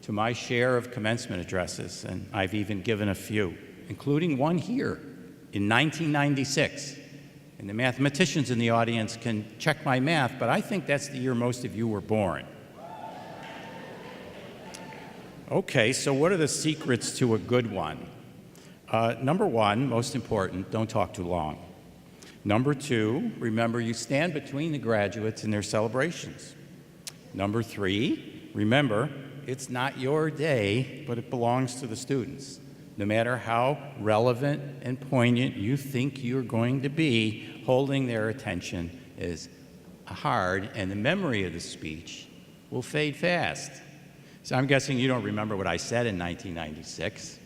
to my share of commencement addresses, and I've even given a few, including one here in 1996. And the mathematicians in the audience can check my math, but I think that's the year most of you were born. Okay, so what are the secrets to a good one? Number 1, most important, don't talk too long. Number 2, remember you stand between the graduates and their celebrations. Number 3, remember it's not your day, but it belongs to the students. No matter how relevant and poignant you think you're going to be, holding their attention is hard, and the memory of the speech will fade fast. So I'm guessing you don't remember what I said in 1996.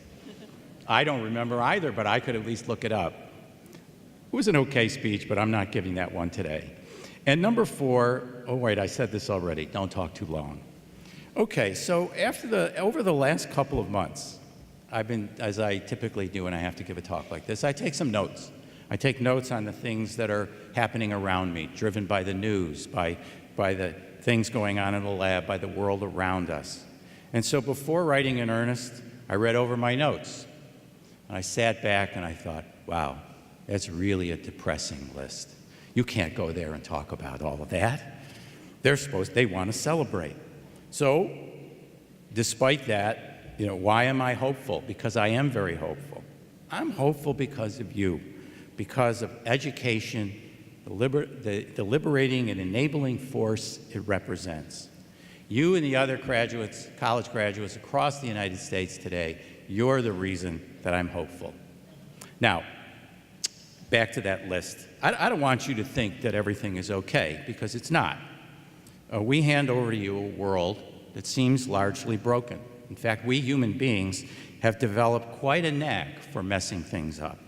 I don't remember either, but I could at least look it up. It was an okay speech, but I'm not giving that one today. And number 4, oh wait, I said this already, don't talk too long. Okay, so over the last couple of months, I've been, as I typically do when I have to give a talk like this, I take some notes. I take notes on the things that are happening around me, driven by the news, by the things going on in the lab, by the world around us. And so before writing in earnest, I read over my notes. And I sat back and I thought, wow, that's really a depressing list. You can't go there and talk about all of that. They want to celebrate. So, despite that, why am I hopeful? Because I am very hopeful. I'm hopeful because of you, because of education, the liberating and enabling force it represents. You and the other graduates, college graduates across the United States today, you're the reason that I'm hopeful. Now, back to that list. I don't want you to think that everything is okay, because it's not. We hand over to you a world that seems largely broken. In fact, we human beings have developed quite a knack for messing things up.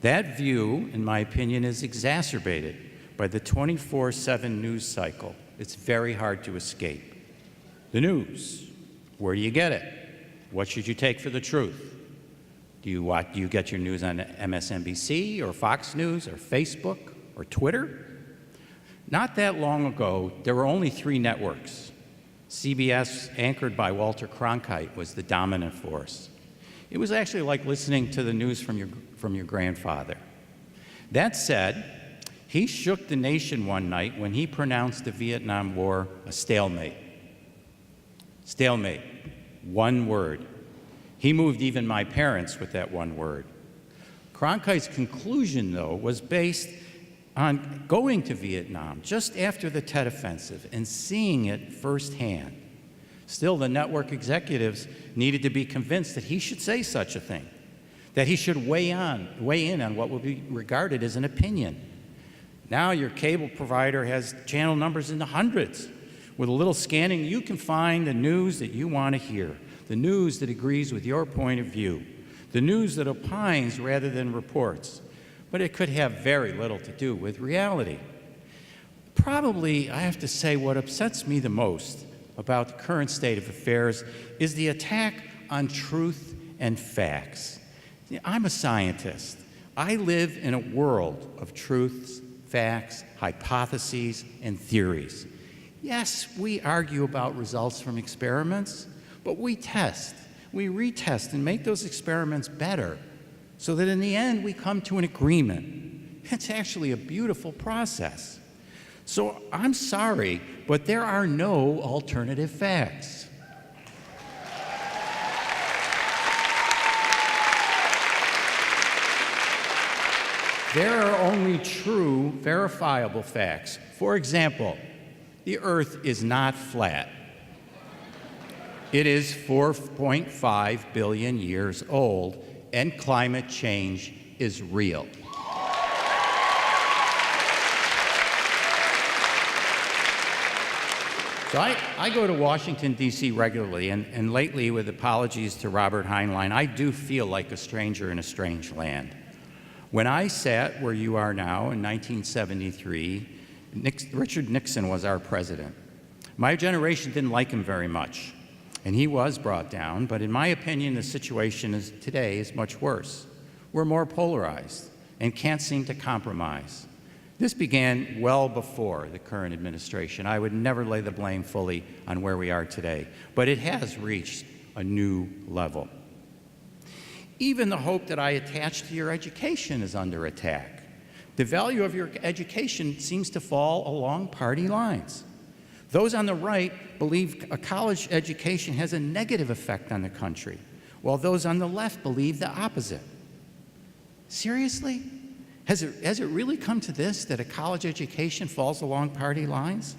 That view, in my opinion, is exacerbated by the 24/7 news cycle. It's very hard to escape. The news, where do you get it? What should you take for the truth? Do you get your news on MSNBC or Fox News or Facebook or Twitter? Not that long ago, there were only 3 networks. CBS, anchored by Walter Cronkite, was the dominant force. It was actually like listening to the news from your grandfather. That said, he shook the nation one night when he pronounced the Vietnam War a stalemate. Stalemate, one word. He moved even my parents with that one word. Cronkite's conclusion, though, was based on going to Vietnam just after the Tet Offensive and seeing it firsthand. Still, the network executives needed to be convinced that he should say such a thing, that he should weigh in on what will be regarded as an opinion. Now your cable provider has channel numbers in the hundreds. With a little scanning, you can find the news that you want to hear, the news that agrees with your point of view, the news that opines rather than reports. But it could have very little to do with reality. Probably, I have to say, what upsets me the most about the current state of affairs is the attack on truth and facts. I'm a scientist. I live in a world of truths, facts, hypotheses, and theories. Yes, we argue about results from experiments, but we test, we retest, and make those experiments better so that in the end we come to an agreement. It's actually a beautiful process. So I'm sorry, but there are no alternative facts. There are only true, verifiable facts. For example, the Earth is not flat. It is 4.5 billion years old, and climate change is real. So I go to Washington, D.C. regularly, and lately, with apologies to Robert Heinlein, I do feel like a stranger in a strange land. When I sat where you are now in 1973, Richard Nixon was our president. My generation didn't like him very much, and he was brought down, but in my opinion, the situation today is much worse. We're more polarized and can't seem to compromise. This began well before the current administration. I would never lay the blame fully on where we are today, but it has reached a new level. Even the hope that I attach to your education is under attack. The value of your education seems to fall along party lines. Those on the right believe a college education has a negative effect on the country, while those on the left believe the opposite. Seriously? Has it really come to this, that a college education falls along party lines?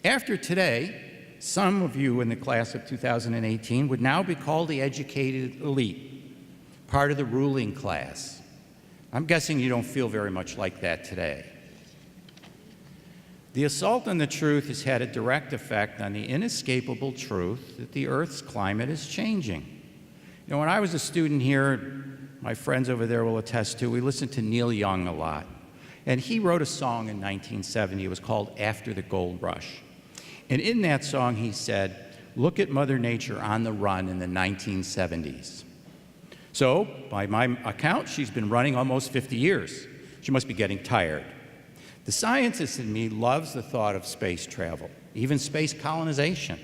After today, some of you in the class of 2018 would now be called the educated elite, part of the ruling class. I'm guessing you don't feel very much like that today. The assault on the truth has had a direct effect on the inescapable truth that the Earth's climate is changing. You know, when I was a student here, my friends over there will attest to, we listened to Neil Young a lot. And he wrote a song in 1970. It was called After the Gold Rush. And in that song, he said, look at Mother Nature on the run in the 1970s. So, by my account, she's been running almost 50 years. She must be getting tired. The scientist in me loves the thought of space travel, even space colonization.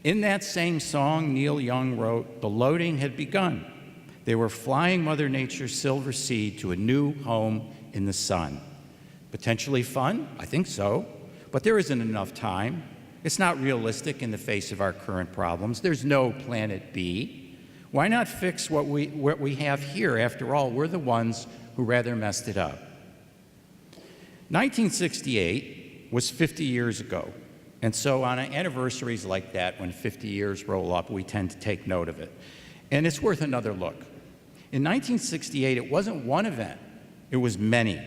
In that same song, Neil Young wrote, the loading had begun. They were flying Mother Nature's silver seed to a new home in the sun. Potentially fun? I think so. But there isn't enough time. It's not realistic in the face of our current problems. There's no planet B. Why not fix what we have here? After all, we're the ones who rather messed it up. 1968 was 50 years ago. And so on anniversaries like that, when 50 years roll up, we tend to take note of it. And it's worth another look. In 1968, it wasn't one event, it was many.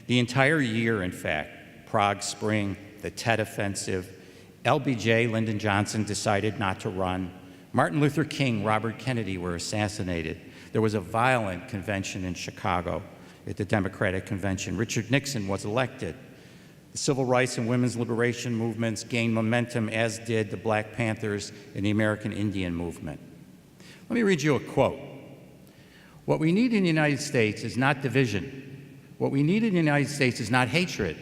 The entire year, in fact. Prague Spring, the Tet Offensive, LBJ, Lyndon Johnson, decided not to run. Martin Luther King, Robert Kennedy were assassinated. There was a violent convention in Chicago at the Democratic Convention. Richard Nixon was elected. The civil rights and women's liberation movements gained momentum, as did the Black Panthers and the American Indian movement. Let me read you a quote. What we need in the United States is not division. What we need in the United States is not hatred.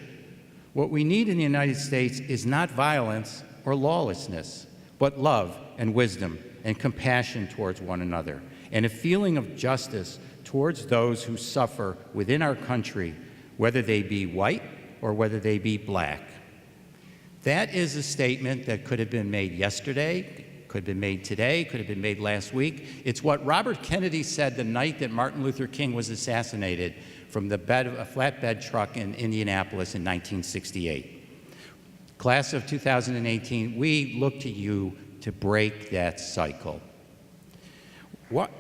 What we need in the United States is not violence or lawlessness, but love and wisdom and compassion towards one another, and a feeling of justice towards those who suffer within our country, whether they be white or whether they be black. That is a statement that could have been made yesterday, could have been made today, could have been made last week. It's what Robert Kennedy said the night that Martin Luther King was assassinated from the bed of a flatbed truck in Indianapolis in 1968. Class of 2018, we look to you to break that cycle. What?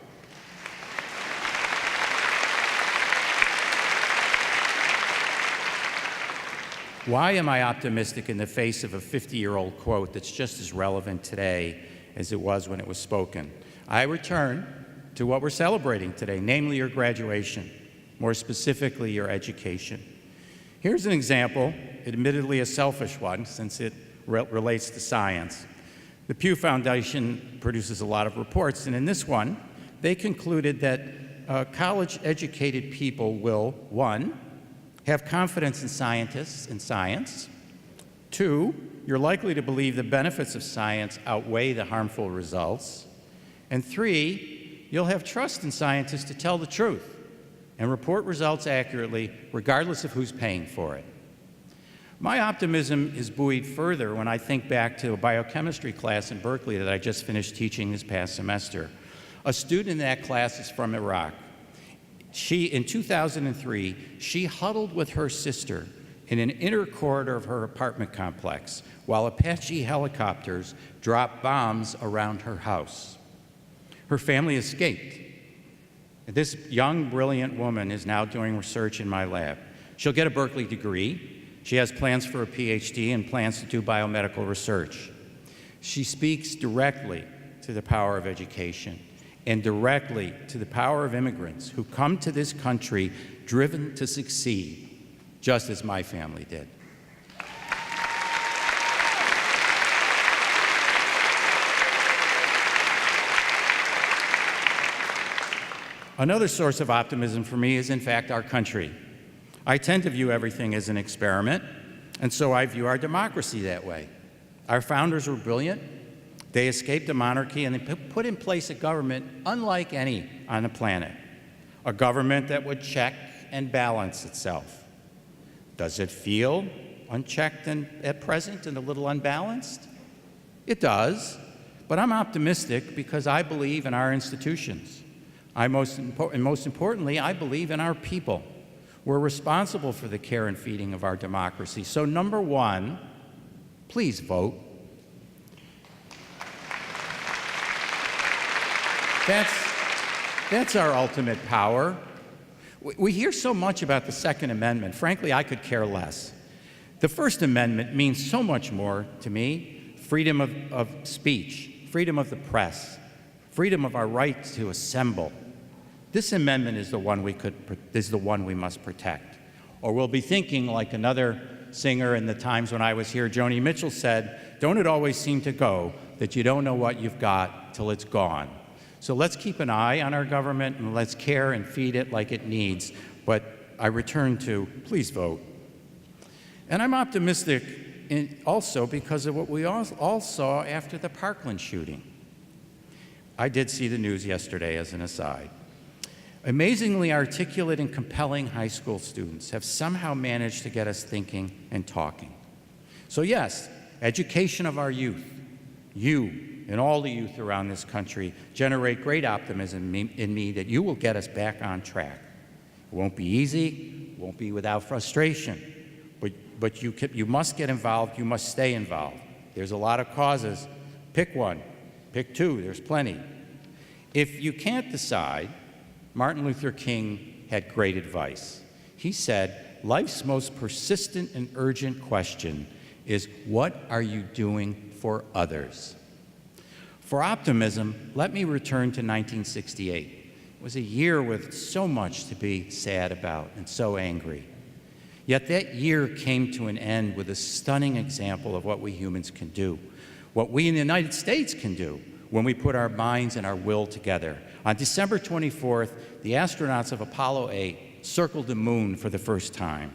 Why am I optimistic in the face of a 50-year-old quote that's just as relevant today as it was when it was spoken? I return to what we're celebrating today, namely your graduation, more specifically your education. Here's an example, admittedly a selfish one, since it relates to science. The Pew Foundation produces a lot of reports, and in this one, they concluded that college-educated people will, 1, have confidence in scientists and science. 2, you're likely to believe the benefits of science outweigh the harmful results. And 3, you'll have trust in scientists to tell the truth and report results accurately, regardless of who's paying for it. My optimism is buoyed further when I think back to a biochemistry class in Berkeley that I just finished teaching this past semester. A student in that class is from Iraq. In 2003, she huddled with her sister in an inner corridor of her apartment complex while Apache helicopters dropped bombs around her house. Her family escaped. This young, brilliant woman is now doing research in my lab. She'll get a Berkeley degree. She has plans for a PhD and plans to do biomedical research. She speaks directly to the power of education and directly to the power of immigrants who come to this country driven to succeed, just as my family did. Another source of optimism for me is, in fact, our country. I tend to view everything as an experiment, and so I view our democracy that way. Our founders were brilliant. They escaped a monarchy and they put in place a government unlike any on the planet, a government that would check and balance itself. Does it feel unchecked and at present and a little unbalanced? It does, but I'm optimistic because I believe in our institutions. Most importantly, I believe in our people. We're responsible for the care and feeding of our democracy. So number 1, please vote. That's our ultimate power. We hear so much about the Second Amendment. Frankly, I could care less. The First Amendment means so much more to me. Freedom of speech, freedom of the press, freedom of our right to assemble. This amendment is the one we must protect. Or we'll be thinking like another singer in the times when I was here, Joni Mitchell said, "Don't it always seem to go that you don't know what you've got till it's gone?" So let's keep an eye on our government and let's care and feed it like it needs. But I return to, please vote. And I'm optimistic also because of what we all saw after the Parkland shooting. I did see the news yesterday as an aside. Amazingly articulate and compelling high school students have somehow managed to get us thinking and talking. So yes, education of our youth, you and all the youth around this country, generate great optimism in me that you will get us back on track. It won't be easy, won't be without frustration, but you must get involved, you must stay involved. There's a lot of causes. Pick one, pick 2, there's plenty. If you can't decide, Martin Luther King had great advice. He said, life's most persistent and urgent question is, what are you doing for others? For optimism, let me return to 1968. It was a year with so much to be sad about and so angry. Yet that year came to an end with a stunning example of what we humans can do, what we in the United States can do when we put our minds and our will together. On December 24th, the astronauts of Apollo 8 circled the moon for the first time.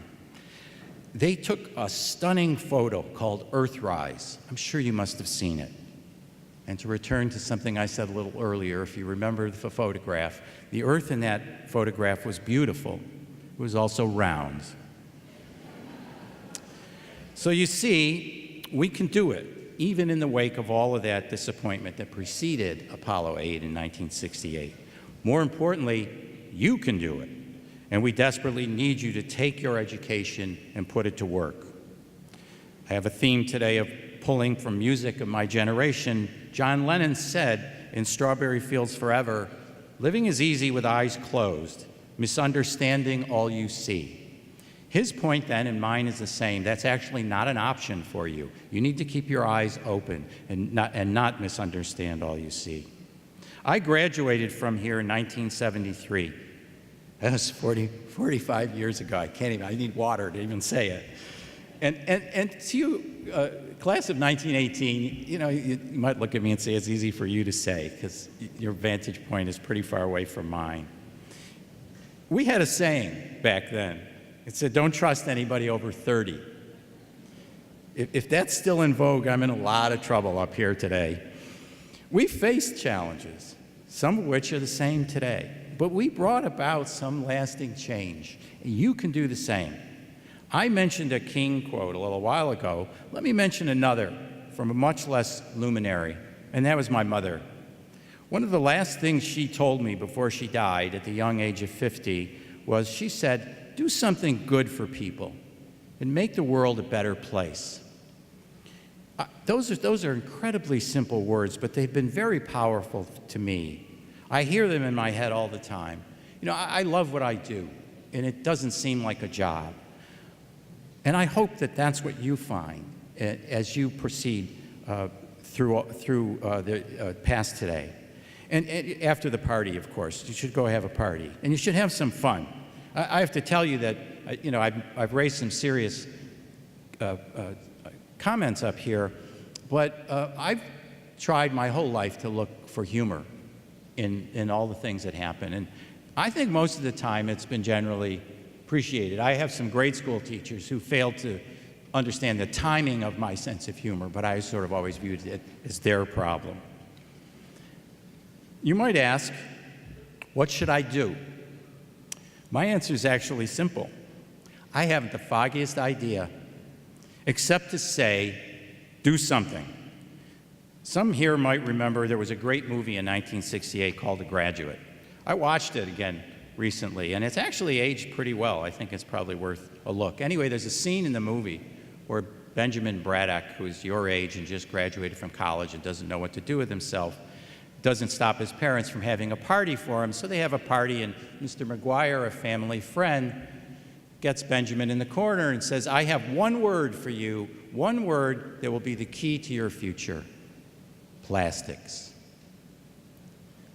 They took a stunning photo called Earthrise. I'm sure you must have seen it. And to return to something I said a little earlier, if you remember the photograph, the Earth in that photograph was beautiful. It was also round. So you see, we can do it, even in the wake of all of that disappointment that preceded Apollo 8 in 1968. More importantly, you can do it, and we desperately need you to take your education and put it to work. I have a theme today of pulling from music of my generation. John Lennon said in Strawberry Fields Forever, "Living is easy with eyes closed, misunderstanding all you see." His point then and mine is the same. That's actually not an option for you. You need to keep your eyes open and not misunderstand all you see. I graduated from here in 1973. That was 45 years ago. I need water to even say it. And to you, class of 1918, you might look at me and say it's easy for you to say because your vantage point is pretty far away from mine. We had a saying back then. It said, don't trust anybody over 30. If that's still in vogue, I'm in a lot of trouble up here today. We faced challenges, some of which are the same today, but we brought about some lasting change. You can do the same. I mentioned a King quote a little while ago. Let me mention another from a much less luminary, and that was my mother. One of the last things she told me before she died at the young age of 50 was, she said, do something good for people and make the world a better place. Those are incredibly simple words, but they've been very powerful to me. I hear them in my head all the time. You know, I love what I do, and it doesn't seem like a job. And I hope that that's what you find as you proceed through the past today. And after the party, of course, you should go have a party, and you should have some fun. I have to tell you that, you know, I've raised some serious comments up here, but I've tried my whole life to look for humor in all the things that happen. And I think most of the time it's been generally appreciated. I have some grade school teachers who failed to understand the timing of my sense of humor, but I sort of always viewed it as their problem. You might ask, what should I do? My answer is actually simple. I haven't the foggiest idea, except to say, do something. Some here might remember there was a great movie in 1968 called Undergraduate. I watched it again recently, and it's actually aged pretty well. I think it's probably worth a look. Anyway, there's a scene in the movie where Benjamin Braddock, who's your age and just graduated from college and doesn't know what to do with himself, doesn't stop his parents from having a party for him. So they have a party, and Mr. McGuire, a family friend, gets Benjamin in the corner and says, I have one word for you, one word that will be the key to your future: plastics.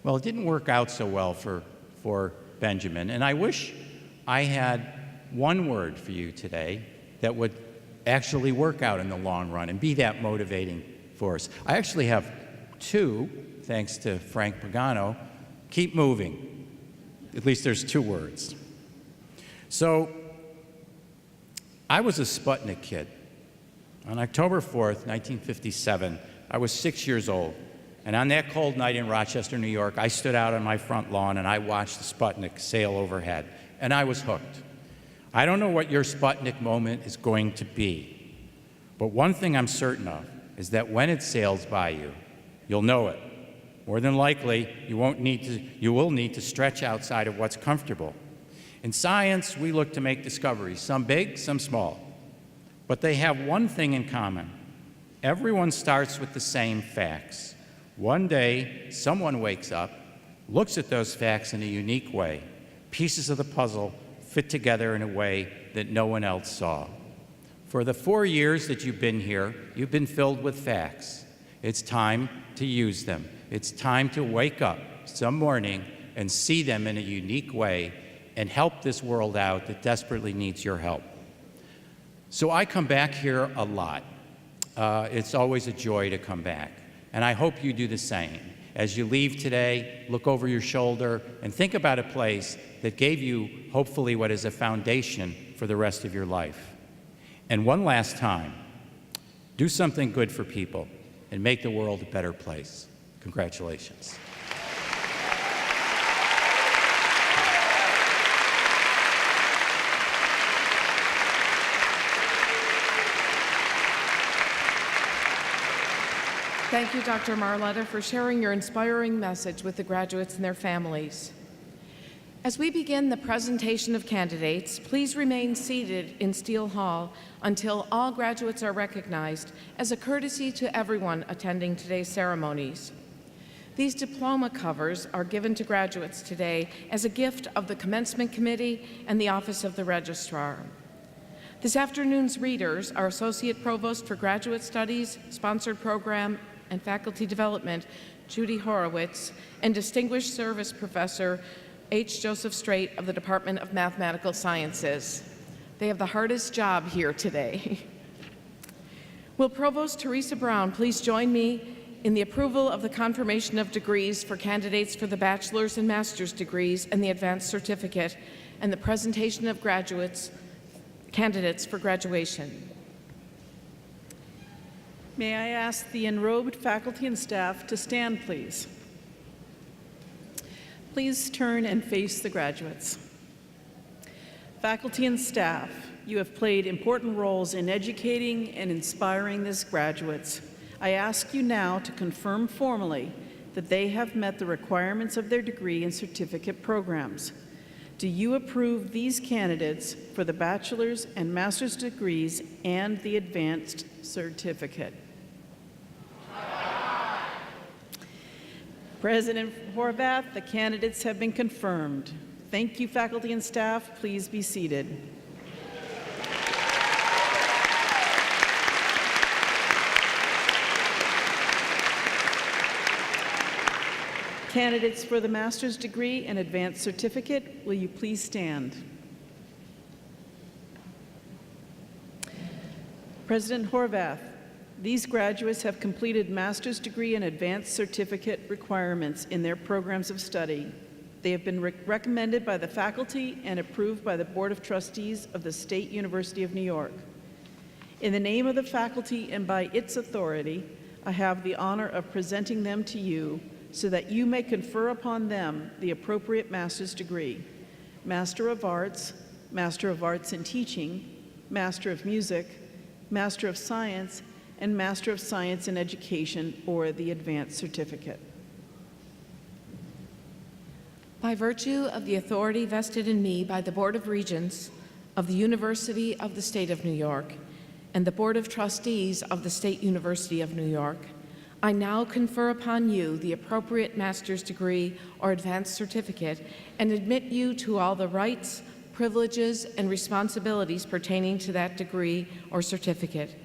Well, it didn't work out so well for Benjamin, and I wish I had one word for you today that would actually work out in the long run and be that motivating force. I actually have two, thanks to Frank Pagano. Keep moving. At least there's two words. So I was a Sputnik kid. On October 4th, 1957, I was 6 years old. And on that cold night in Rochester, New York, I stood out on my front lawn and I watched the Sputnik sail overhead. And I was hooked. I don't know what your Sputnik moment is going to be. But one thing I'm certain of is that when it sails by you, you'll know it. More than likely, you will need to stretch outside of what's comfortable. In science, we look to make discoveries, some big, some small. But they have one thing in common. Everyone starts with the same facts. One day, someone wakes up, looks at those facts in a unique way. Pieces of the puzzle fit together in a way that no one else saw. For the 4 years that you've been here, you've been filled with facts. It's time to use them. It's time to wake up some morning and see them in a unique way and help this world out that desperately needs your help. So I come back here a lot. It's always a joy to come back. And I hope you do the same. As you leave today, look over your shoulder and think about a place that gave you, hopefully, what is a foundation for the rest of your life. And one last time, do something good for people and make the world a better place. Congratulations. Thank you, Dr. Marletta, for sharing your inspiring message with the graduates and their families. As we begin the presentation of candidates, please remain seated in Steele Hall until all graduates are recognized, as a courtesy to everyone attending today's ceremonies. These diploma covers are given to graduates today as a gift of the Commencement Committee and the Office of the Registrar. This afternoon's readers are Associate Provost for Graduate Studies, Sponsored Program, and Faculty Development, Judy Horowitz, and Distinguished Service Professor H. Joseph Strait of the Department of Mathematical Sciences. They have the hardest job here today. Will Provost Teresa Brown please join me in the approval of the confirmation of degrees for candidates for the bachelor's and master's degrees and the advanced certificate, and the presentation of candidates for graduation. May I ask the enrobed faculty and staff to stand, please? Please turn and face the graduates. Faculty and staff, you have played important roles in educating and inspiring these graduates. I ask you now to confirm formally that they have met the requirements of their degree and certificate programs. Do you approve these candidates for the bachelor's and master's degrees and the advanced certificate? President Horvath, the candidates have been confirmed. Thank you, faculty and staff. Please be seated. Candidates for the master's degree and advanced certificate, will you please stand? President Horvath, these graduates have completed master's degree and advanced certificate requirements in their programs of study. They have been recommended by the faculty and approved by the Board of Trustees of the State University of New York. In the name of the faculty and by its authority, I have the honor of presenting them to you so that you may confer upon them the appropriate master's degree: Master of Arts in Teaching, Master of Music, Master of Science, and Master of Science in Education, or the Advanced Certificate. By virtue of the authority vested in me by the Board of Regents of the University of the State of New York and the Board of Trustees of the State University of New York, I now confer upon you the appropriate master's degree or advanced certificate and admit you to all the rights, privileges, and responsibilities pertaining to that degree or certificate.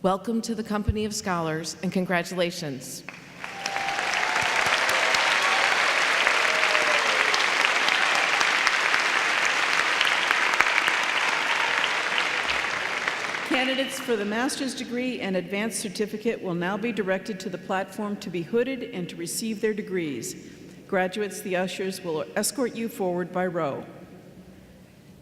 Welcome to the company of scholars, and congratulations. Candidates for the master's degree and advanced certificate will now be directed to the platform to be hooded and to receive their degrees. Graduates, the ushers will escort you forward by row.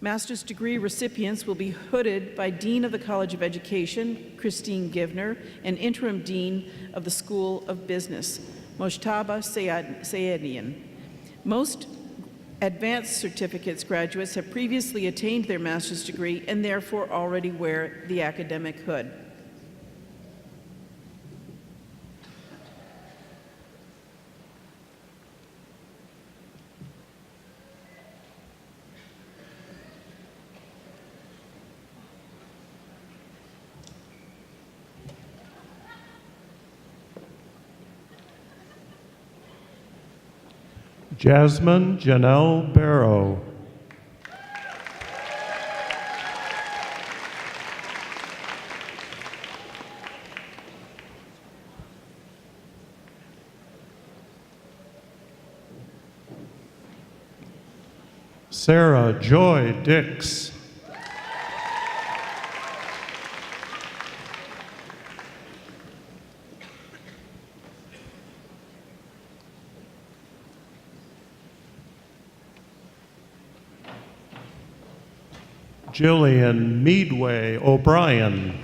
Master's degree recipients will be hooded by Dean of the College of Education, Christine Givner, and Interim Dean of the School of Business, Mojtaba Sayedian. Most advanced certificates graduates have previously attained their master's degree and therefore already wear the academic hood. Jasmine Janelle Barrow. Sarah Joy Dix. Jillian Meadway O'Brien.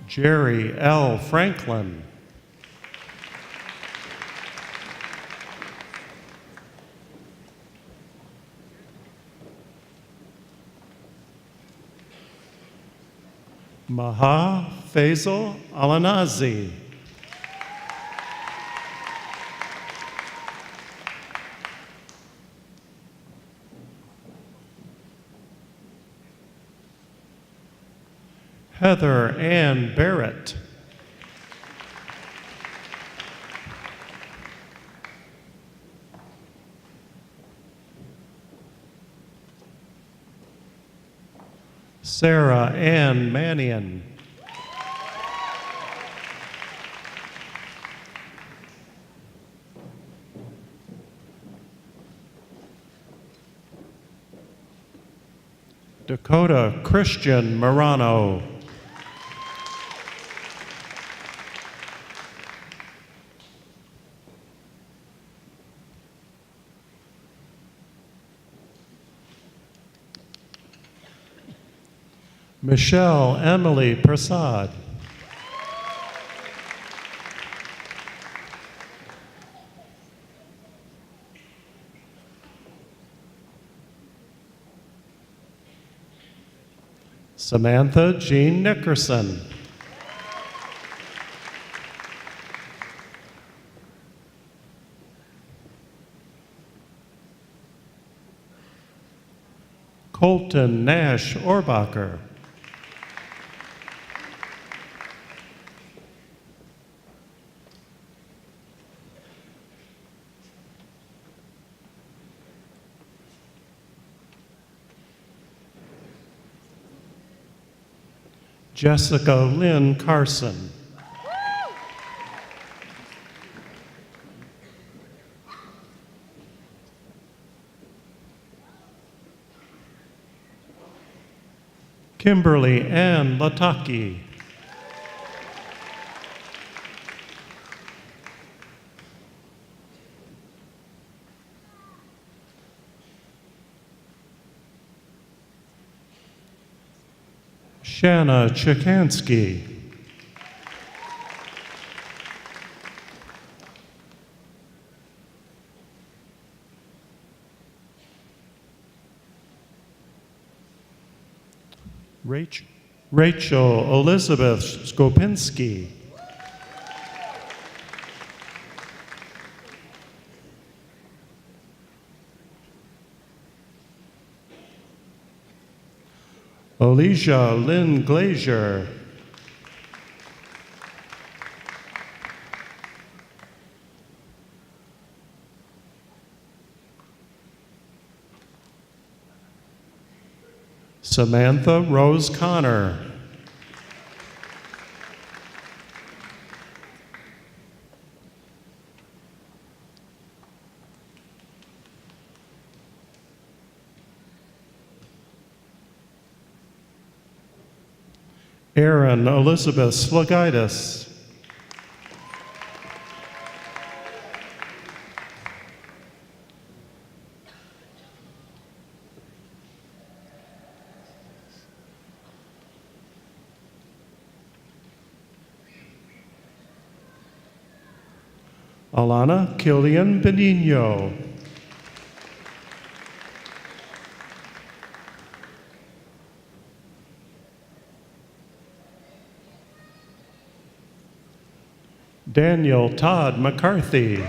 Jerry L. Franklin. Maha Faisal Alanazi. Heather Ann Barrett. Sarah Ann Mannion. Dakota Christian Morano. Michelle Emily Prasad. Samantha Jean Nickerson. Colton Nash Orbacher. Jessica Lynn Carson. Kimberly Ann Lataki. Shanna Chikansky. Rachel Elizabeth Skopinski. Alicia Lynn Glazier. Samantha Rose Connor. Erin Elizabeth Slagaitis. Alana Killian Benigno. Daniel Todd McCarthy.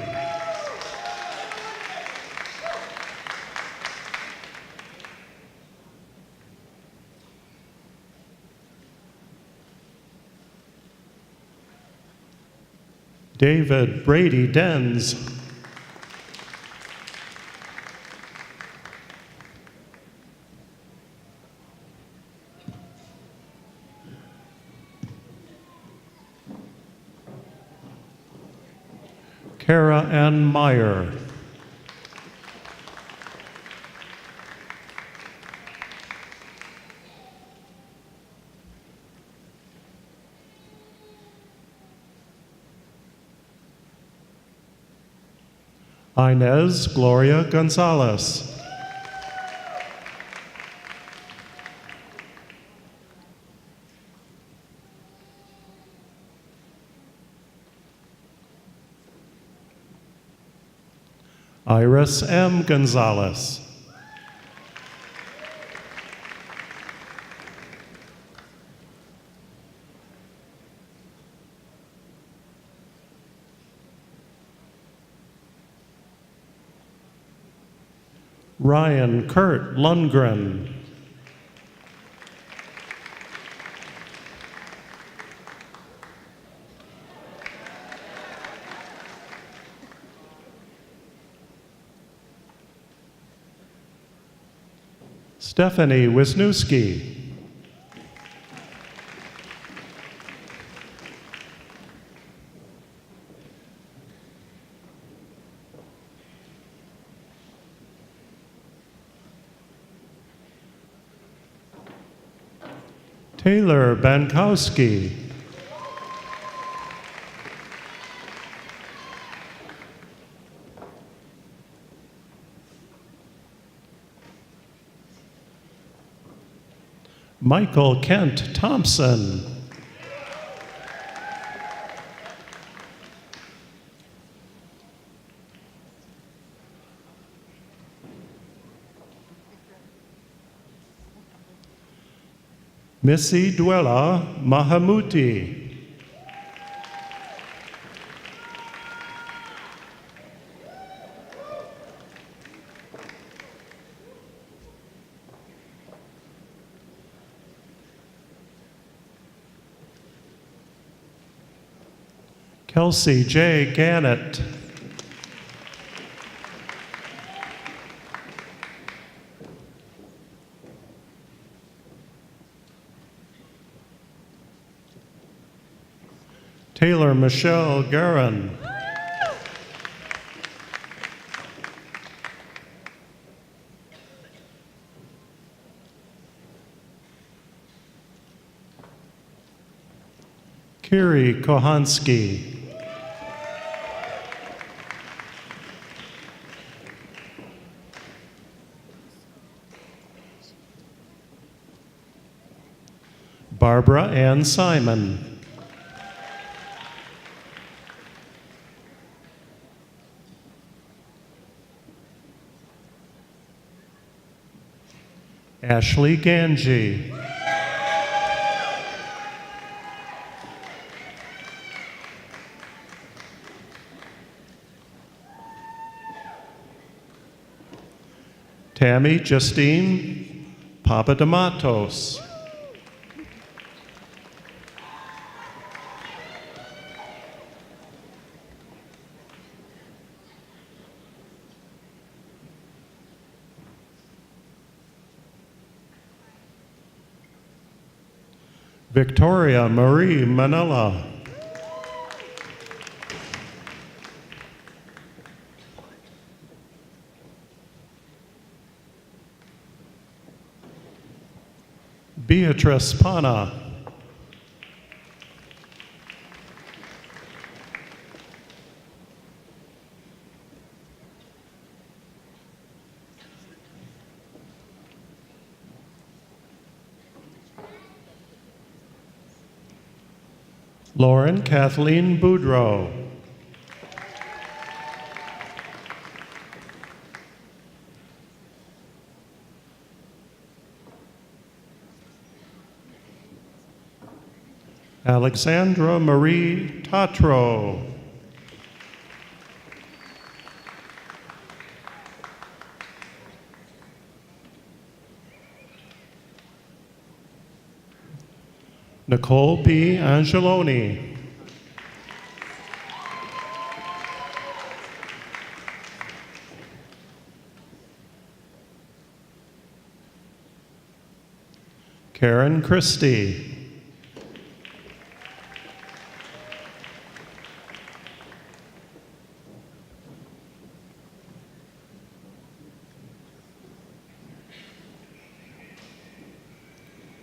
David Brady Denz. Kara Ann Meyer. Inez Gloria Gonzalez. Iris M. Gonzalez. Ryan Kurt Lundgren. Stephanie Wisniewski. Taylor Bankowski. Michael Kent Thompson. Missy Dwella Mahamuti. Kelsey J. Gannett. Taylor Michelle Guerin. Kiri Kohansky. Barbara Ann Simon. Ashley Ganji. Tammy Justine Papadamatos. Victoria Marie Manila. Beatrice Pana. Lauren Kathleen Boudreau. Alexandra Marie Tatro. Nicole B. Angeloni. Karen Christie.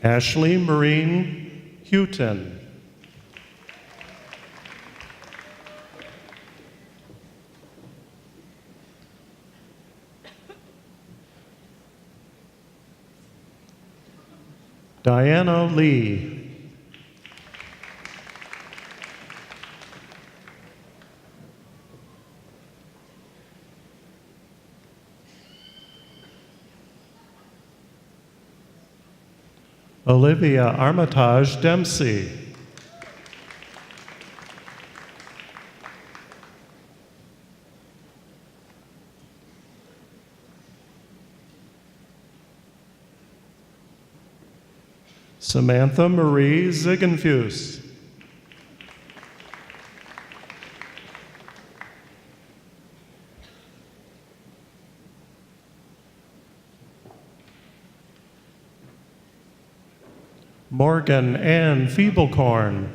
Ashley Marine Houghton. Diana Lee. Olivia Armitage Dempsey. Samantha Marie Ziegenfuss. Morgan Ann Feeblecorn.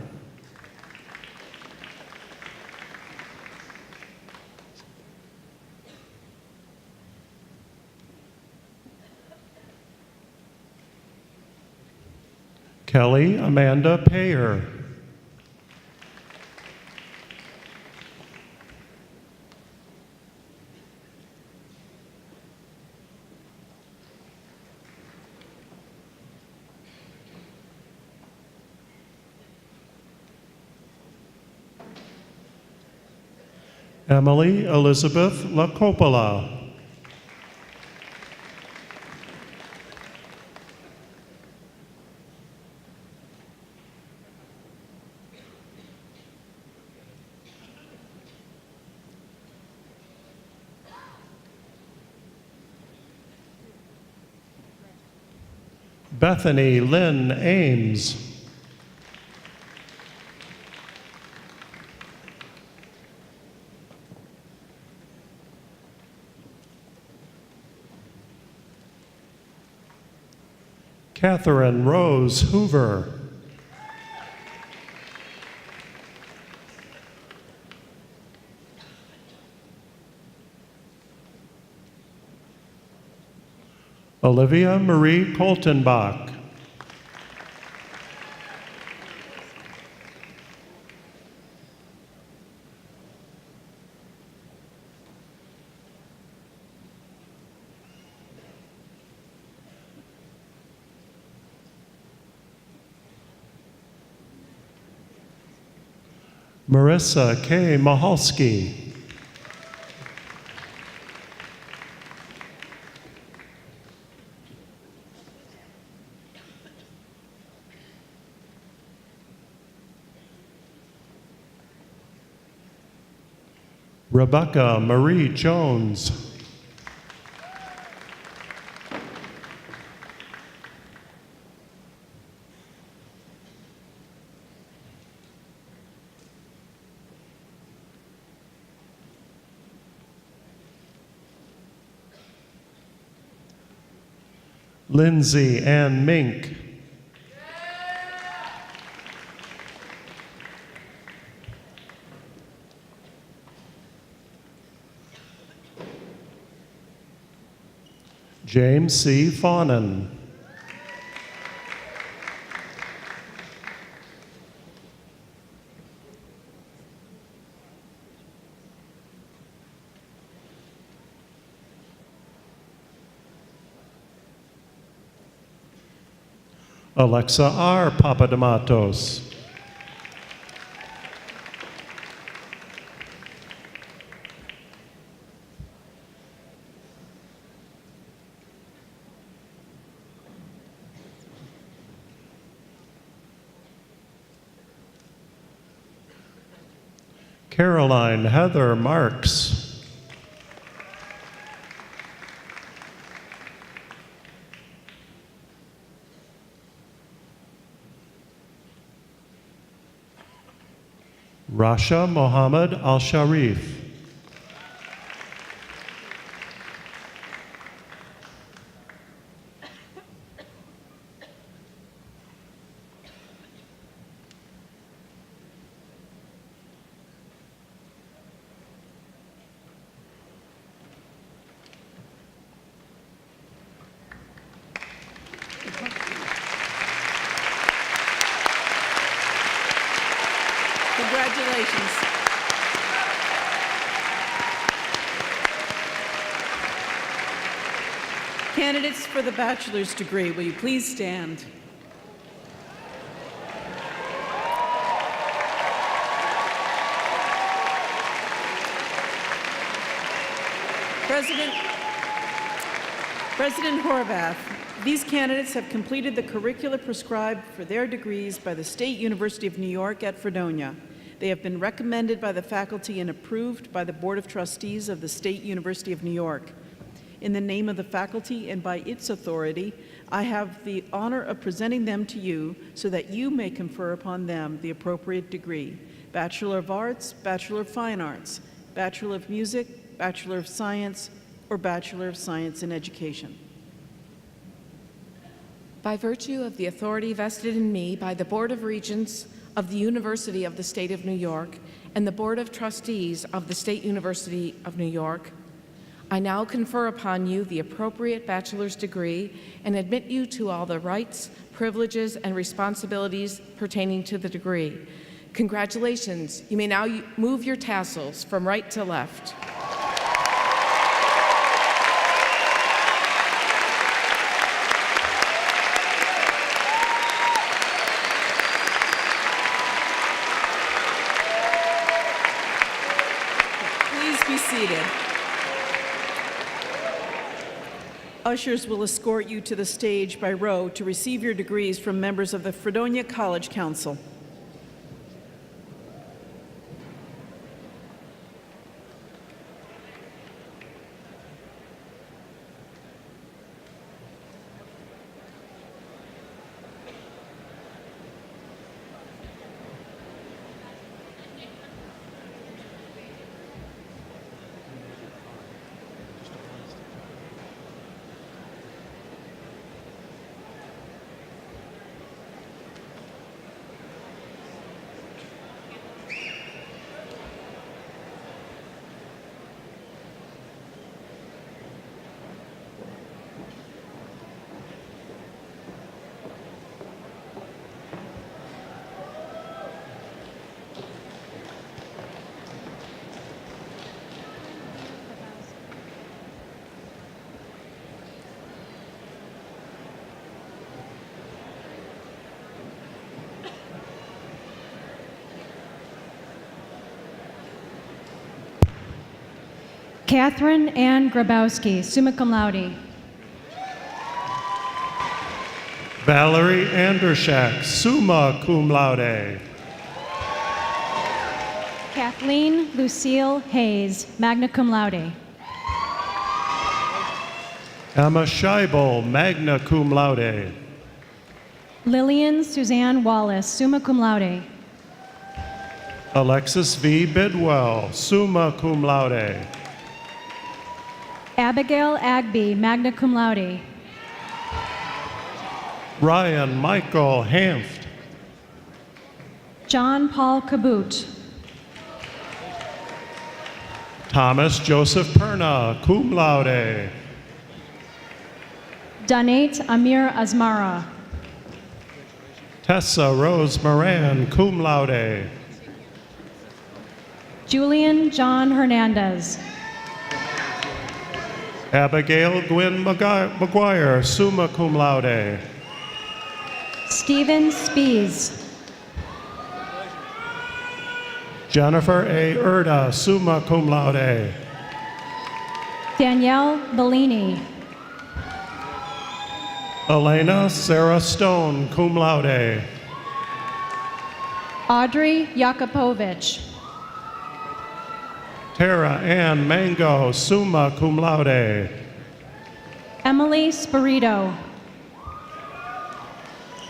Kelly Amanda Payer. Emily Elizabeth La Coppola. Bethany Lynn Ames. Catherine Rose Hoover. Olivia Marie Coltenbach. Marissa K. Mahalski. Rebecca Marie Jones. Lindsay Ann Mink. James C. Fawnin. Alexa R. Papadamatos. Caroline Heather Marks. Rasha Mohammed Al-Sharif. Congratulations. Candidates for the bachelor's degree, will you please stand? President Horvath, these candidates have completed the curricula prescribed for their degrees by the State University of New York at Fredonia. They have been recommended by the faculty and approved by the Board of Trustees of the State University of New York. In the name of the faculty and by its authority, I have the honor of presenting them to you so that you may confer upon them the appropriate degree: Bachelor of Arts, Bachelor of Fine Arts, Bachelor of Music, Bachelor of Science, or Bachelor of Science in Education. By virtue of the authority vested in me by the Board of Regents of the University of the State of New York and the Board of Trustees of the State University of New York, I now confer upon you the appropriate bachelor's degree and admit you to all the rights, privileges, and responsibilities pertaining to the degree. Congratulations. You may now move your tassels from right to left. Ushers will escort you to the stage by row to receive your degrees from members of the Fredonia College Council. Catherine Ann Grabowski, summa cum laude. Valerie Andershak, summa cum laude. Kathleen Lucille Hayes, magna cum laude. Emma Scheibel, magna cum laude. Lillian Suzanne Wallace, summa cum laude. Alexis V. Bidwell, summa cum laude. Abigail Agby, magna cum laude. Ryan Michael Hanft. John Paul Kaboot. Thomas Joseph Perna, cum laude. Donate Amir Asmara. Tessa Rose Moran, cum laude. Julian John Hernandez. Abigail Gwynn McGuire, summa cum laude. Stephen Spees. Jennifer A. Erda, summa cum laude. Danielle Bellini. Elena Sarah Stone, cum laude. Audrey Yakupovich. Tara Ann Mango, summa cum laude. Emily Spirito.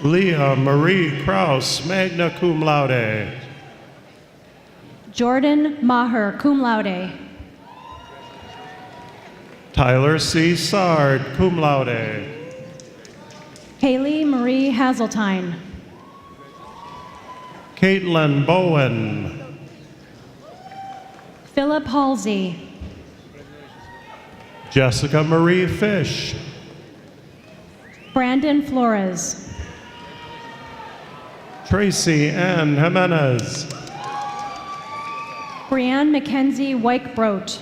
Leah Marie Kraus, magna cum laude. Jordan Maher, cum laude. Tyler C. Sard, cum laude. Haley Marie Hazeltine. Caitlin Bowen. Philip Halsey. Jessica Marie Fish. Brandon Flores. Tracy Ann Jimenez. Brianne Mackenzie Weichbrot.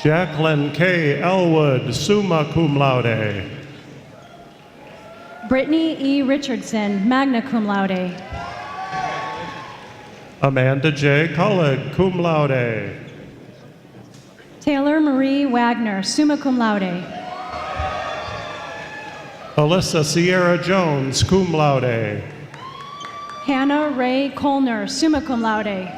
Jacqueline K. Elwood, summa cum laude. Brittany E. Richardson, magna cum laude. Amanda J. Cullig, cum laude. Taylor Marie Wagner, summa cum laude. Alyssa Sierra Jones, cum laude. Hannah Ray Kolner, summa cum laude.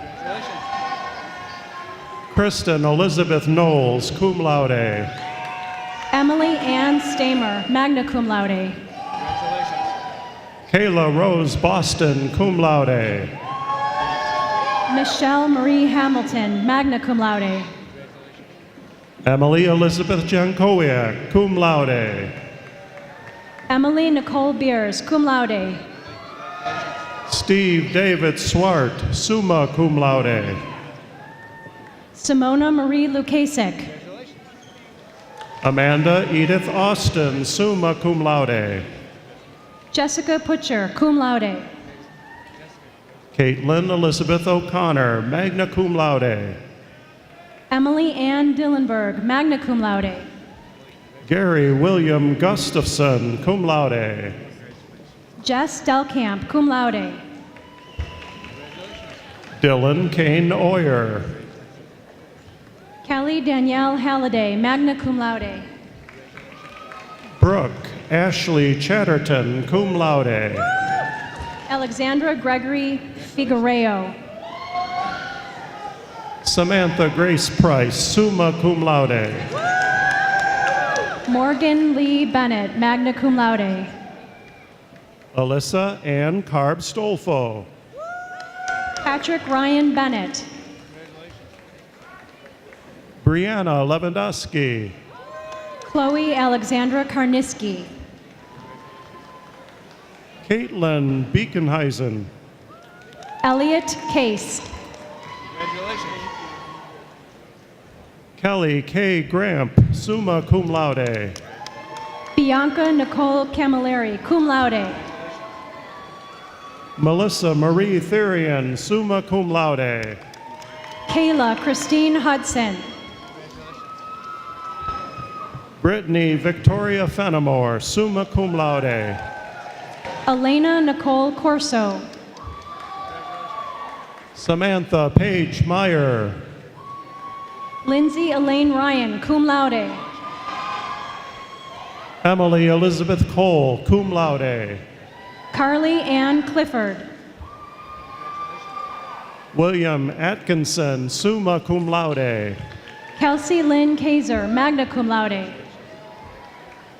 Kristen Elizabeth Knowles, cum laude. Emily Ann Stamer, magna cum laude. Kayla Rose Boston, cum laude. Michelle Marie Hamilton, magna cum laude. Emily Elizabeth Jankowiak, cum laude. Emily Nicole Beers, cum laude. Steve David Swart, summa cum laude. Simona Marie Lukasik. Amanda Edith Austin, summa cum laude. Jessica Putcher, cum laude. Caitlin Elizabeth O'Connor, magna cum laude. Emily Ann Dillenberg, magna cum laude. Gary William Gustafson, cum laude. Jess Delkamp, cum laude. Dylan Kane Oyer. Kelly Danielle Halliday, magna cum laude. Brooke Ashley Chatterton, cum laude. Alexandra Gregory Figueroa. Samantha Grace Price, summa cum laude. Morgan Lee Bennett, magna cum laude. Alyssa Ann Carb Stolfo. Patrick Ryan Bennett. Brianna Lewandowski. Chloe Alexandra Karniski. Caitlin Beaconheisen. Elliot Case. Kelly K. Gramp, summa cum laude. Bianca Nicole Camilleri, cum laude. Melissa Marie Therian, summa cum laude. Kayla Christine Hudson. Brittany Victoria Fenimore, summa cum laude. Elena Nicole Corso. Samantha Paige Meyer. Lindsay Elaine Ryan, cum laude. Emily Elizabeth Cole, cum laude. Carly Ann Clifford. William Atkinson, summa cum laude. Kelsey Lynn Kaiser, magna cum laude.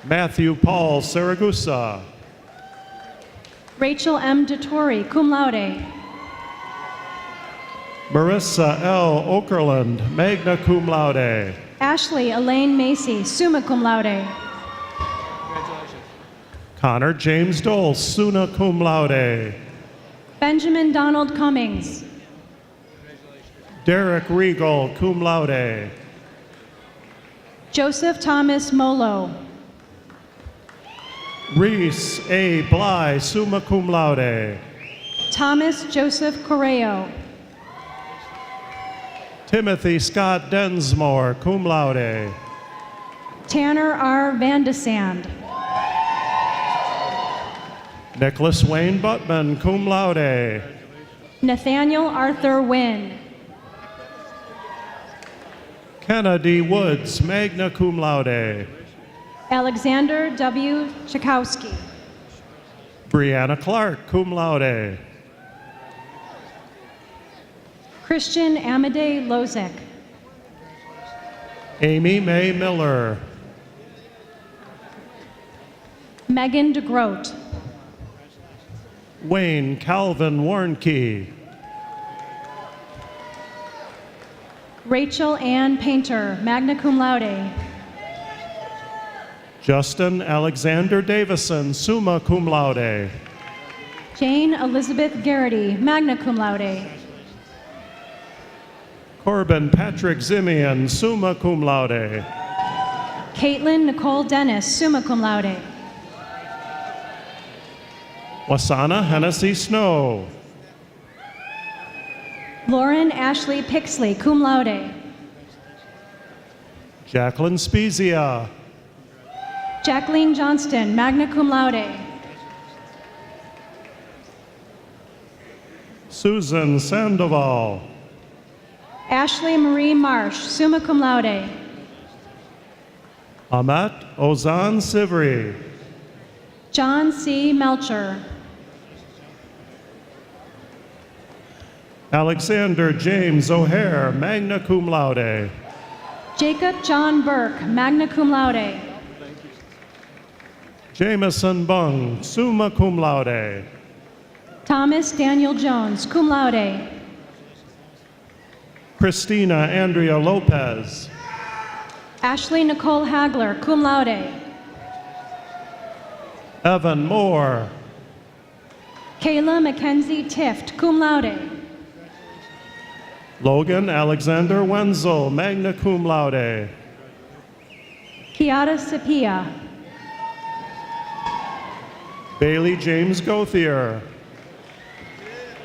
Matthew Paul Saragusa. Rachel M. DeTore, cum laude. Marissa L. Okerlund, magna cum laude. Ashley Elaine Macy, summa cum laude. Connor James Dole, summa cum laude. Benjamin Donald Cummings. Derek Regal, cum laude. Joseph Thomas Molo. Reese A. Bly, summa cum laude. Thomas Joseph Correo. Timothy Scott Densmore, cum laude. Tanner R. Vandesand. Nicholas Wayne Buttman, cum laude. Nathaniel Arthur Wynn. Kennedy Woods, magna cum laude. Alexander W. Chakowski. Brianna Clark, cum laude. Christian Amadei Lozek. Amy Mae Miller. Megan DeGroat. Wayne Calvin Warnke. Rachel Ann Painter, magna cum laude. Justin Alexander Davison, summa cum laude. Jane Elizabeth Garrity, magna cum laude. Corbin Patrick Zimian, summa cum laude. Caitlin Nicole Dennis, summa cum laude. Wasana Hennessy Snow. Lauren Ashley Pixley, cum laude. Jacqueline Spezia. Jacqueline Johnston, magna cum laude. Susan Sandoval. Ashley Marie Marsh, summa cum laude. Amat Ozan Sivri. John C. Melcher. Alexander James O'Hare, magna cum laude. Jacob John Burke, magna cum laude. Jameson Bung, summa cum laude. Thomas Daniel Jones, cum laude. Christina Andrea Lopez. Ashley Nicole Hagler, cum laude. Evan Moore. Kayla Mackenzie Tift, cum laude. Logan Alexander Wenzel, magna cum laude. Kiara Sapia. Bailey James Gothier.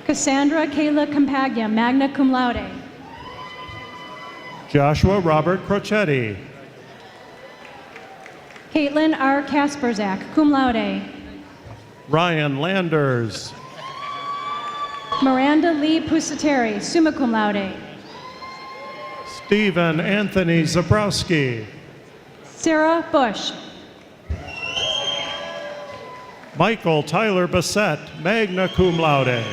Cassandra Kayla Compagna, magna cum laude. Joshua Robert Crocetti. Caitlin R. Kasperzak, cum laude. Ryan Landers. Miranda Lee Pusateri, summa cum laude. Stephen Anthony Zabrowski. Sarah Bush. Michael Tyler Bassett, magna cum laude.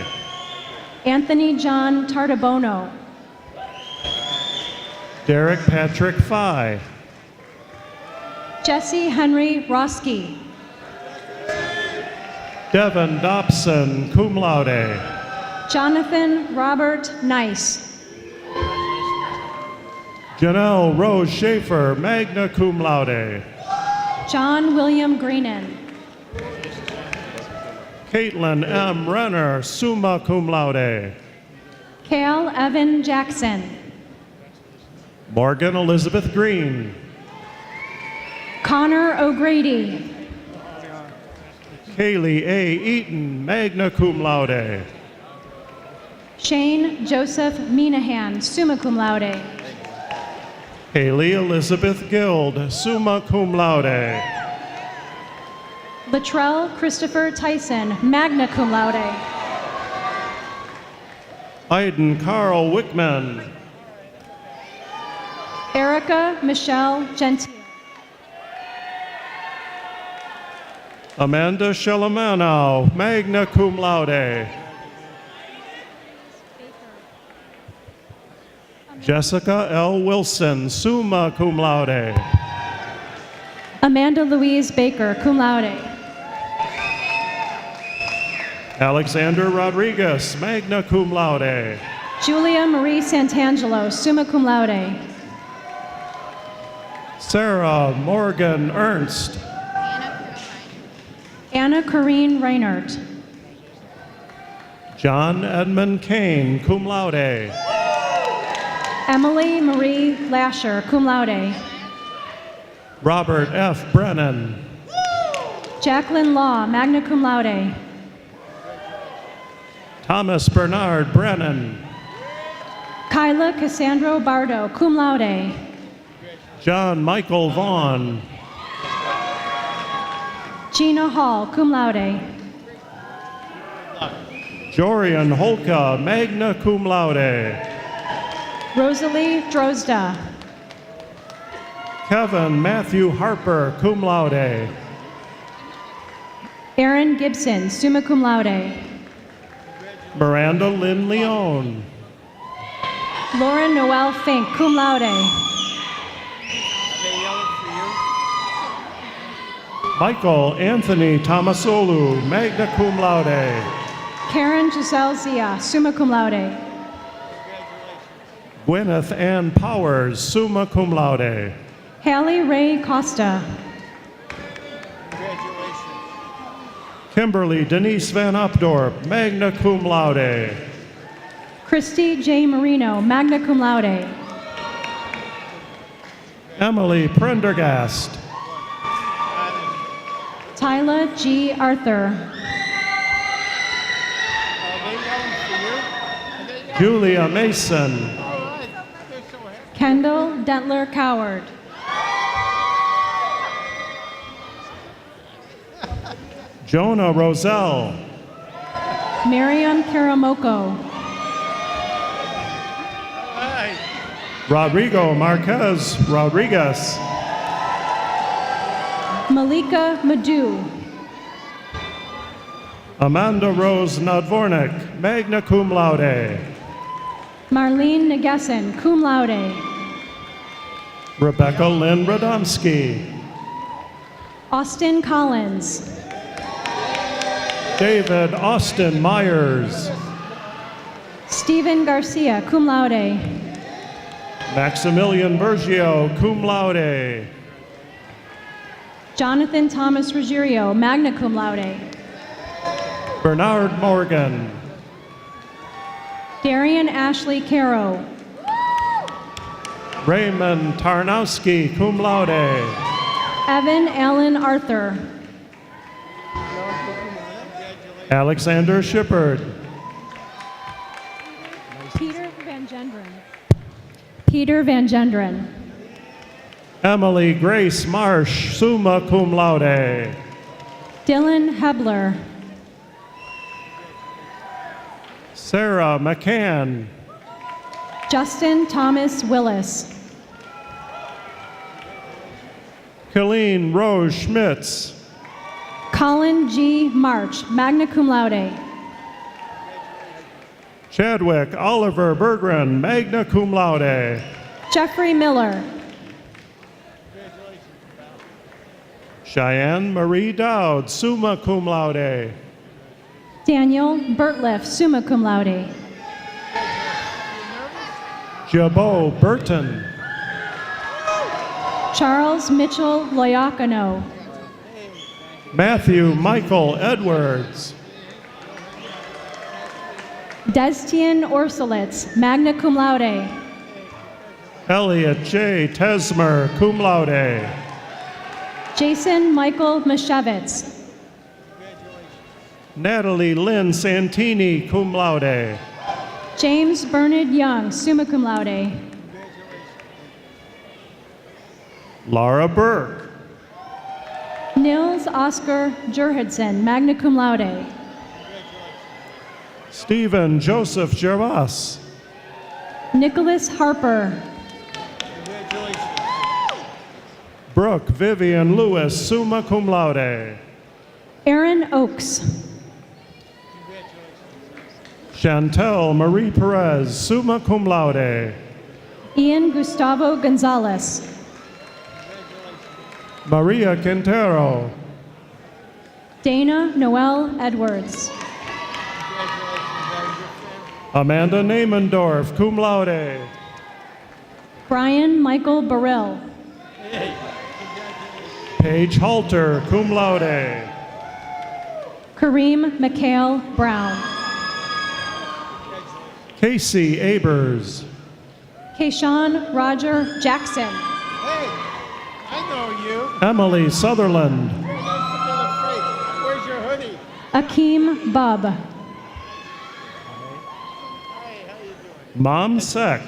Anthony John Tartabono. Derek Patrick Fye. Jesse Henry Roski. Devin Dobson, cum laude. Jonathan Robert Nice. Janelle Rose Schaefer, magna cum laude. John William Greenan. Caitlin M. Renner, summa cum laude. Cal Evan Jackson. Morgan Elizabeth Green. Connor O'Grady. Kaylee A. Eaton, magna cum laude. Shane Joseph Minahan, summa cum laude. Haley Elizabeth Guild, summa cum laude. Latrell Christopher Tyson, magna cum laude. Aiden Carl Wickman. Erica Michelle Gentile. Amanda Shelamanow, magna cum laude. Jessica L. Wilson, summa cum laude. Amanda Louise Baker, cum laude. Alexander Rodriguez, magna cum laude. Julia Marie Santangelo, summa cum laude. Sarah Morgan Ernst. Anna Corrine Reinert. John Edmund Kane, cum laude. Emily Marie Lasher, cum laude. Robert F. Brennan. Jacqueline Law, magna cum laude. Thomas Bernard Brennan. Kyla Cassandro Bardo, cum laude. John Michael Vaughn. Gina Hall, cum laude. Jorian Holka, magna cum laude. Rosalie Drozda. Kevin Matthew Harper, cum laude. Aaron Gibson, summa cum laude. Miranda Lynn Leone. Lauren Noel Fink, cum laude. Michael Anthony Tomasolu, magna cum laude. Karen Giselle Zia, summa cum laude. Gwyneth Ann Powers, summa cum laude. Hallie Ray Costa. Kimberly Denise Van Updorp, magna cum laude. Christy J. Marino, magna cum laude. Emily Prendergast. Tyla G. Arthur. Julia Mason. Kendall Dentler Coward. Jonah Roselle. Miriam Karamoko. Rodrigo Marquez Rodriguez. Malika Madu. Amanda Rose Nadvornik, magna cum laude. Marlene Nagessen, cum laude. Rebecca Lynn Radomski. Austin Collins. David Austin Myers. Stephen Garcia, cum laude. Maximilian Bergio, cum laude. Jonathan Thomas Ruggiero, magna cum laude. Bernard Morgan. Darian Ashley Caro. Raymond Tarnowski, cum laude. Evan Allen Arthur. Alexander Shippard. Peter Van Gendren. Peter Van Gendren. Emily Grace Marsh, summa cum laude. Dylan Hebler. Sarah McCann. Justin Thomas Willis. Colleen Rose Schmitz. Colin G. March, magna cum laude. Chadwick Oliver Bergren, magna cum laude. Jeffrey Miller. Cheyenne Marie Dowd, summa cum laude. Daniel Bertliff, summa cum laude. Jabot Burton. Charles Mitchell Loyacano. Matthew Michael Edwards. Destian Orsolitz, magna cum laude. Elliot J. Tesmer, cum laude. Jason Michael Mashevitz. Natalie Lynn Santini, cum laude. James Bernard Young, summa cum laude. Laura Burke. Nils Oscar Jurhedson, magna cum laude. Stephen Joseph Gervas. Nicholas Harper. Brooke Vivian Lewis, summa cum laude. Aaron Oakes. Chantel Marie Perez, summa cum laude. Ian Gustavo Gonzalez. Maria Quintero. Dana Noel Edwards. Amanda Namendorf, cum laude. Brian Michael Burrill. Paige Halter, cum laude. Kareem Mikhail Brown. Casey Abers. Kayshawn Roger Jackson. Hey, I know you. Emily Sutherland. Where's your hoodie? Akeem Bub. Mom Sek.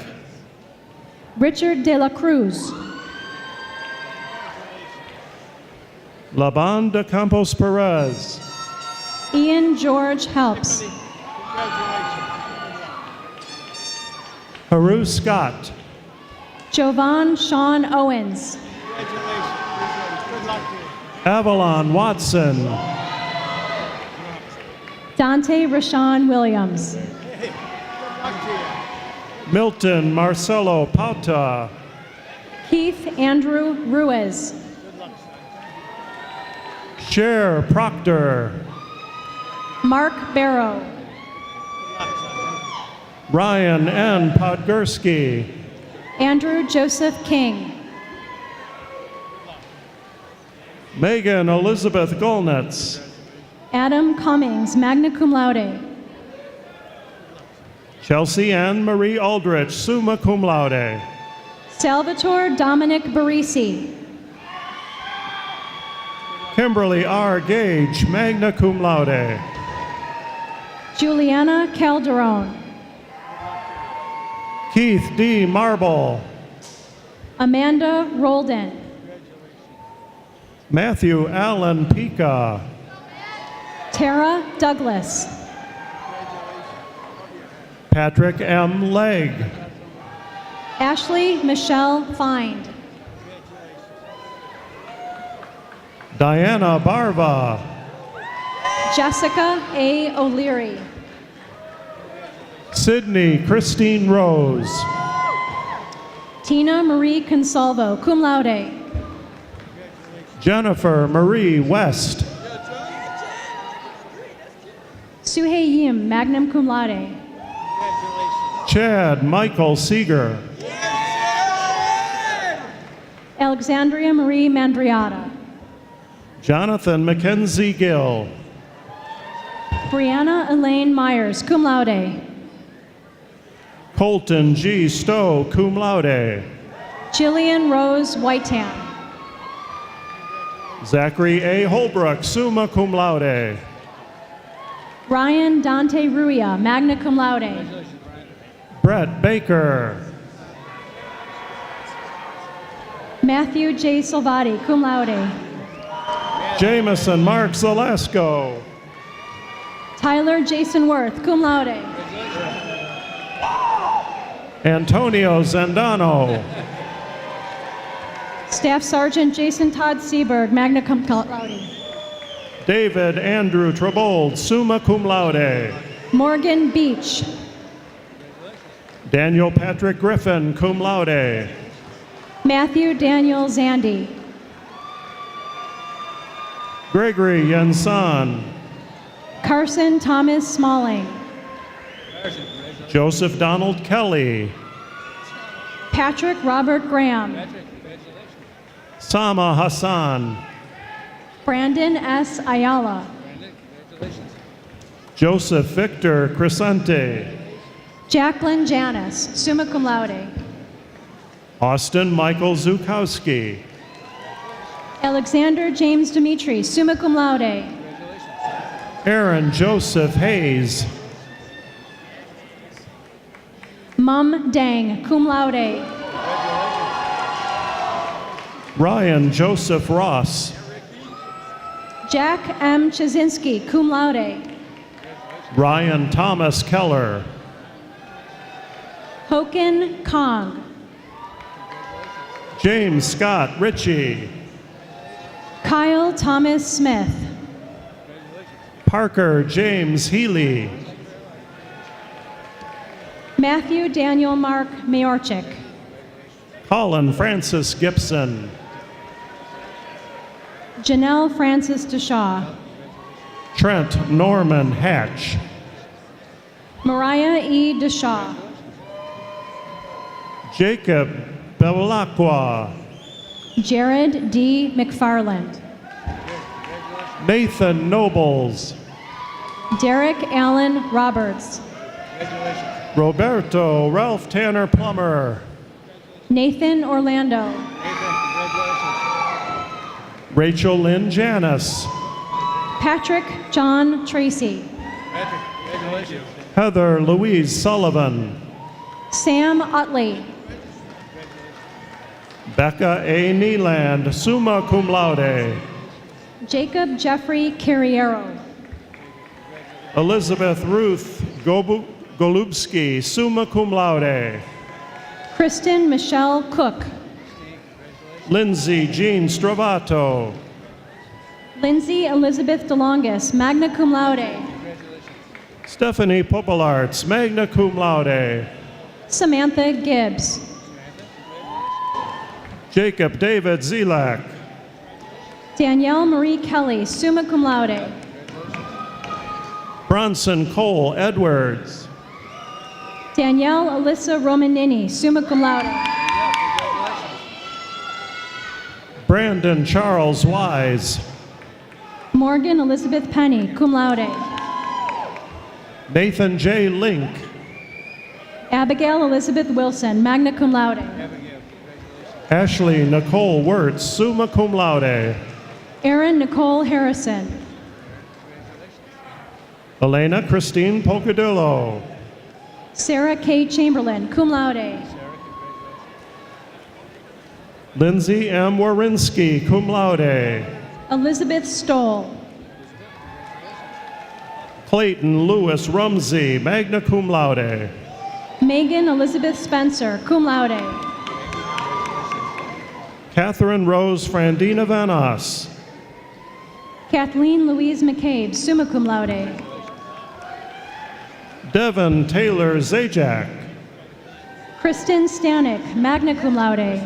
Richard De La Cruz. Laban de Campos Perez. Ian George Helps. Haru Scott. Jovan Sean Owens. Avalon Watson. Dante Rashawn Williams. Milton Marcelo Pauta. Keith Andrew Ruiz. Cher Proctor. Mark Barrow. Ryan N. Podgorski. Andrew Joseph King. Megan Elizabeth Golnitz. Adam Cummings, magna cum laude. Chelsea Ann Marie Aldrich, summa cum laude. Salvatore Dominic Barisi. Kimberly R. Gage, magna cum laude. Juliana Calderon. Keith D. Marble. Amanda Roldan. Matthew Allen Pica. Tara Douglas. Patrick M. Legg. Ashley Michelle Find. Diana Barva. Jessica A. O'Leary. Sydney Christine Rose. Tina Marie Consalvo, cum laude. Jennifer Marie West. Suhei Yim, magna cum laude. Chad Michael Seeger. Alexandria Marie Mandriata. Jonathan Mackenzie Gill. Brianna Elaine Myers, cum laude. Colton G. Stowe, cum laude. Jillian Rose Whitetam. Zachary A. Holbrook, summa cum laude. Ryan Dante Ruia, magna cum laude. Brett Baker. Matthew J. Salvati, cum laude. Jameson Mark Zalesko. Tyler Jason Worth, cum laude. Antonio Zandano. Staff Sergeant Jason Todd Seberg, magna cum laude. David Andrew Trebold, summa cum laude. Morgan Beach. Daniel Patrick Griffin, cum laude. Matthew Daniel Zandy. Gregory Yansan. Carson Thomas Smalling. Joseph Donald Kelly. Patrick Robert Graham. Sama Hassan. Brandon S. Ayala. Joseph Victor Crescente. Jacqueline Janis, summa cum laude. Austin Michael Zukowski. Alexander James Dimitri, summa cum laude. Aaron Joseph Hayes. Mum Dang, cum laude. Ryan Joseph Ross. Jack M. Chazinski, cum laude. Ryan Thomas Keller. Hoken Kong. James Scott Ritchie. Kyle Thomas Smith. Parker James Healy. Matthew Daniel Mark Mayorchik. Colin Francis Gibson. Janelle Francis DeShaw. Trent Norman Hatch. Mariah E. DeShaw. Jacob Bevilacqua. Jared D. McFarland. Nathan Nobles. Derek Allen Roberts. Roberto Ralph Tanner Plummer. Nathan Orlando. Rachel Lynn Janis. Patrick John Tracy. Heather Louise Sullivan. Sam Utley. Becca A. Neeland, summa cum laude. Jacob Jeffrey Carriero. Elizabeth Ruth Golubski, summa cum laude. Kristen Michelle Cook. Lindsay Jean Stravato. Lindsay Elizabeth DeLongis, magna cum laude. Stephanie Popelarts, magna cum laude. Samantha Gibbs. Jacob David Zelak. Danielle Marie Kelly, summa cum laude. Bronson Cole Edwards. Danielle Alyssa Romanini, summa cum laude. Brandon Charles Wise. Morgan Elizabeth Penny, cum laude. Nathan J. Link. Abigail Elizabeth Wilson, magna cum laude. Ashley Nicole Wirtz, summa cum laude. Erin Nicole Harrison. Elena Christine Pocadillo. Sarah K. Chamberlain, cum laude. Lindsay M. Warinsky, cum laude. Elizabeth Stoll. Clayton Lewis Rumsey, magna cum laude. Megan Elizabeth Spencer, cum laude. Catherine Rose Frandina Vanos. Kathleen Louise McCabe, summa cum laude. Devin Taylor Zajac. Kristen Stanek, magna cum laude.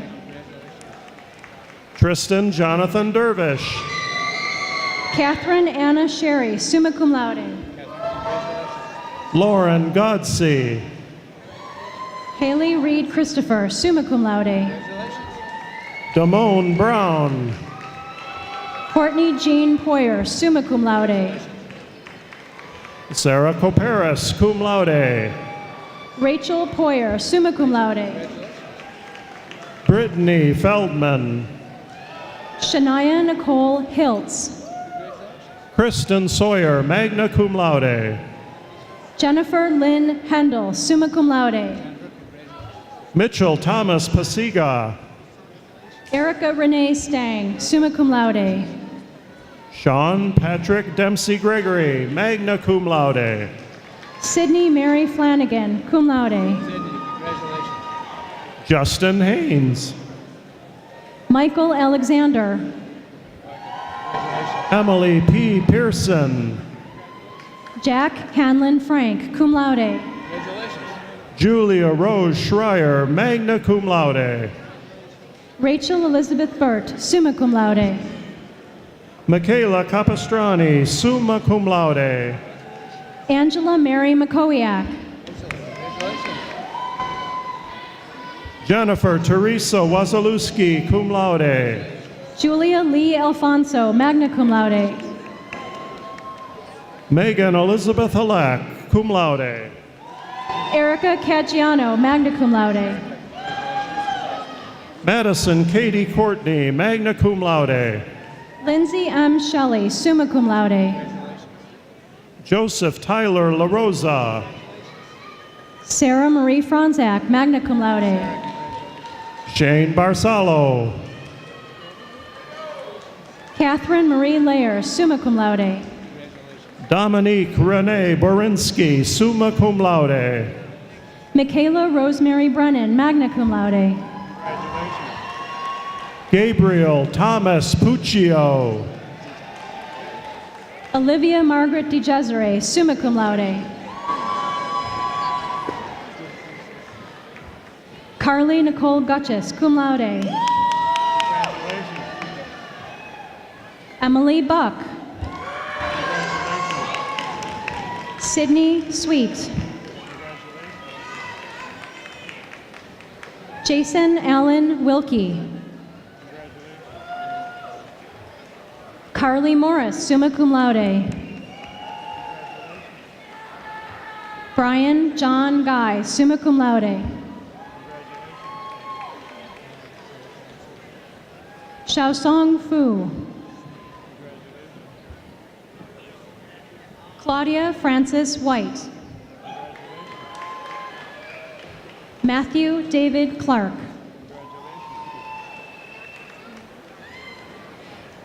Tristan Jonathan Dervish. Catherine Anna Sherry, summa cum laude. Lauren Godsey. Haley Reed Christopher, summa cum laude. Damone Brown. Courtney Jean Poyer, summa cum laude. Sarah Coperas, cum laude. Rachel Poyer, summa cum laude. Brittany Feldman. Shania Nicole Hiltz. Kristen Sawyer, magna cum laude. Jennifer Lynn Hendel, summa cum laude. Mitchell Thomas Pasiga. Erica Renee Stang, summa cum laude. Sean Patrick Dempsey Gregory, magna cum laude. Sydney Mary Flanagan, cum laude. Justin Haynes. Michael Alexander. Emily P. Pearson. Jack Hanlon Frank, cum laude. Julia Rose Schreier, magna cum laude. Rachel Elizabeth Burt, summa cum laude. Michaela Capistrani, summa cum laude. Angela Mary Makowiak. Jennifer Teresa Wazalewski, cum laude. Julia Lee Alfonso, magna cum laude. Megan Elizabeth Halak, cum laude. Erica Caggiano, magna cum laude. Madison Katie Courtney, magna cum laude. Lindsay M. Shelley, summa cum laude. Joseph Tyler La Rosa. Sarah Marie Franzak, magna cum laude. Shane Barsalo. Catherine Marie Layer, summa cum laude. Dominique Renee Borinsky, summa cum laude. Michaela Rosemary Brennan, magna cum laude. Gabriel Thomas Puccio. Olivia Margaret DeGesere, summa cum laude. Carly Nicole Gutchess, cum laude. Emily Buck. Sydney Sweet. Jason Allen Wilkie. Carly Morris, summa cum laude. Brian John Guy, summa cum laude. Xiaosong Fu. Claudia Francis White. Matthew David Clark.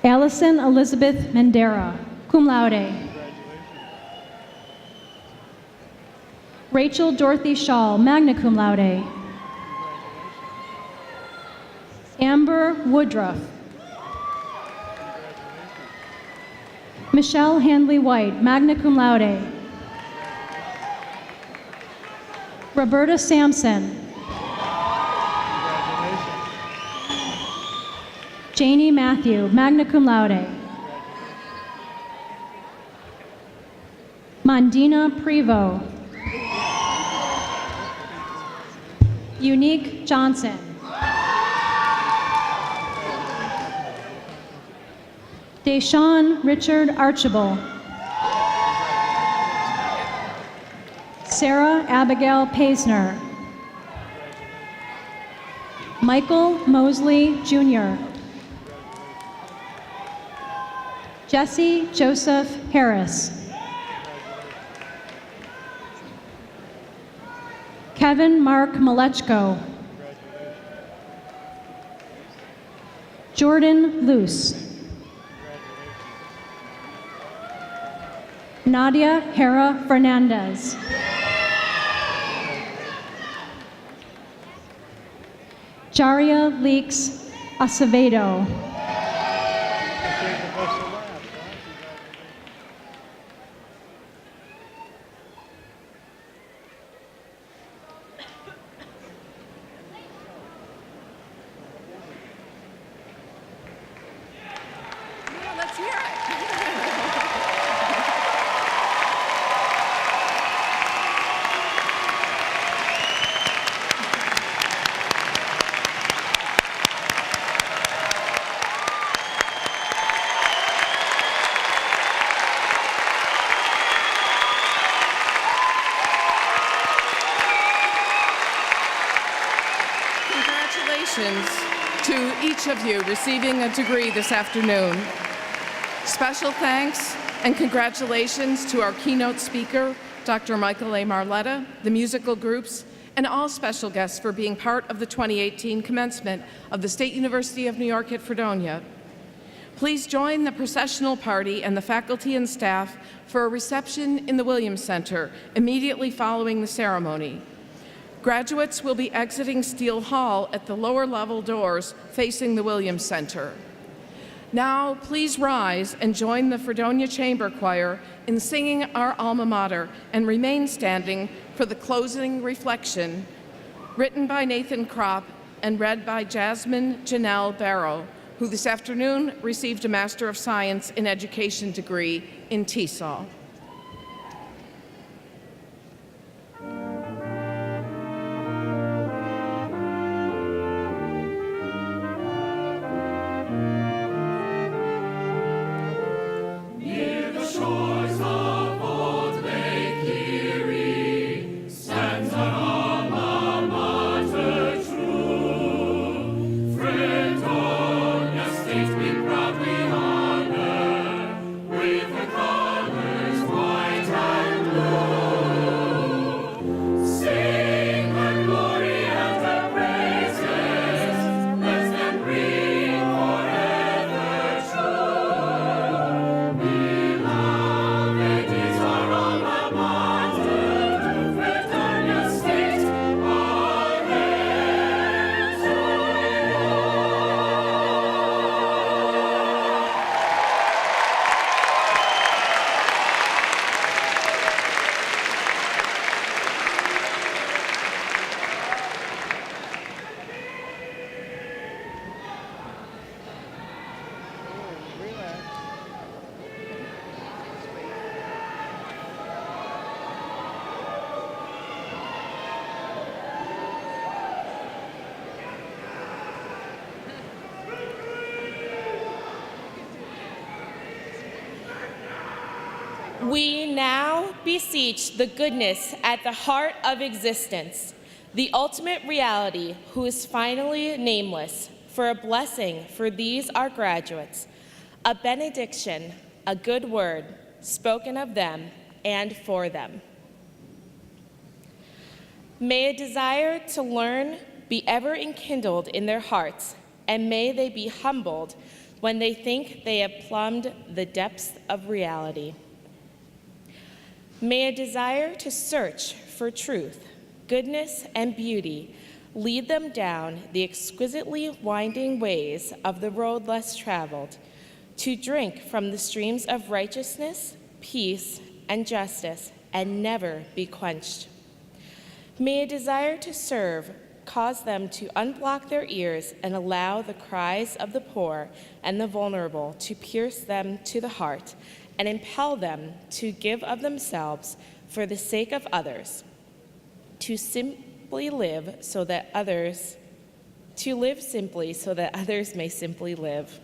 Allison Elizabeth Mendera, cum laude. Rachel Dorothy Shaw, magna cum laude. Amber Woodruff. Michelle Handley White, magna cum laude. Roberta Sampson. Janie Matthew, magna cum laude. Mandina Prevo. Unique Johnson. Deshaun Richard Archibald. Sarah Abigail Paisner. Michael Mosley Jr. Jesse Joseph Harris. Kevin Mark Malechko. Jordan Luce. Nadia Hera Fernandez. Jaria Leaks Acevedo. Let's hear it. Congratulations to each of you receiving a degree this afternoon. Special thanks and congratulations to our keynote speaker, Dr. Michael A. Marletta, the musical groups, and all special guests for being part of the 2018 commencement of the State University of New York at Fredonia. Please join the processional party and the faculty and staff for a reception in the Williams Center immediately following the ceremony. Graduates will be exiting Steele Hall at the lower level doors facing the Williams Center. Now, please rise and join the Fredonia Chamber Choir in singing our alma mater and remain standing for the closing reflection, written by Nathan Kropp and read by Jasmine Janelle Barrow, who this afternoon received a Master of Science in Education degree in TESOL. We now beseech the goodness at the heart of existence, the ultimate reality who is finally nameless, for a blessing for these our graduates, a benediction, a good word spoken of them and for them. May a desire to learn be ever enkindled in their hearts, and may they be humbled when they think they have plumbed the depths of reality. May a desire to search for truth, goodness, and beauty lead them down the exquisitely winding ways of the road less traveled, to drink from the streams of righteousness, peace, and justice, and never be quenched. May a desire to serve cause them to unblock their ears and allow the cries of the poor and the vulnerable to pierce them to the heart and impel them to give of themselves for the sake of others, to live simply so that others may simply live.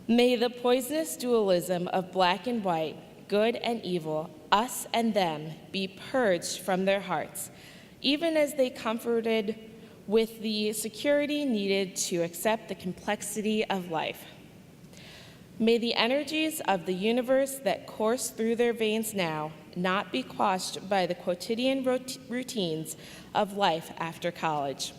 May the poisonous dualism of black and white, good and evil, us and them, be purged from their hearts, even as they comforted with the security needed to accept the complexity of life. May the energies of the universe that course through their veins now not be quashed by the quotidian routines of life after college.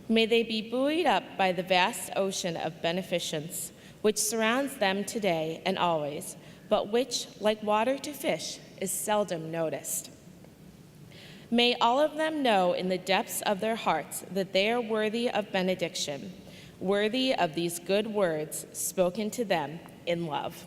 May they be buoyed up by the vast ocean of beneficence which surrounds them today and always, but which, like water to fish, is seldom noticed. May all of them know in the depths of their hearts that they are worthy of benediction, worthy of these good words spoken to them in love.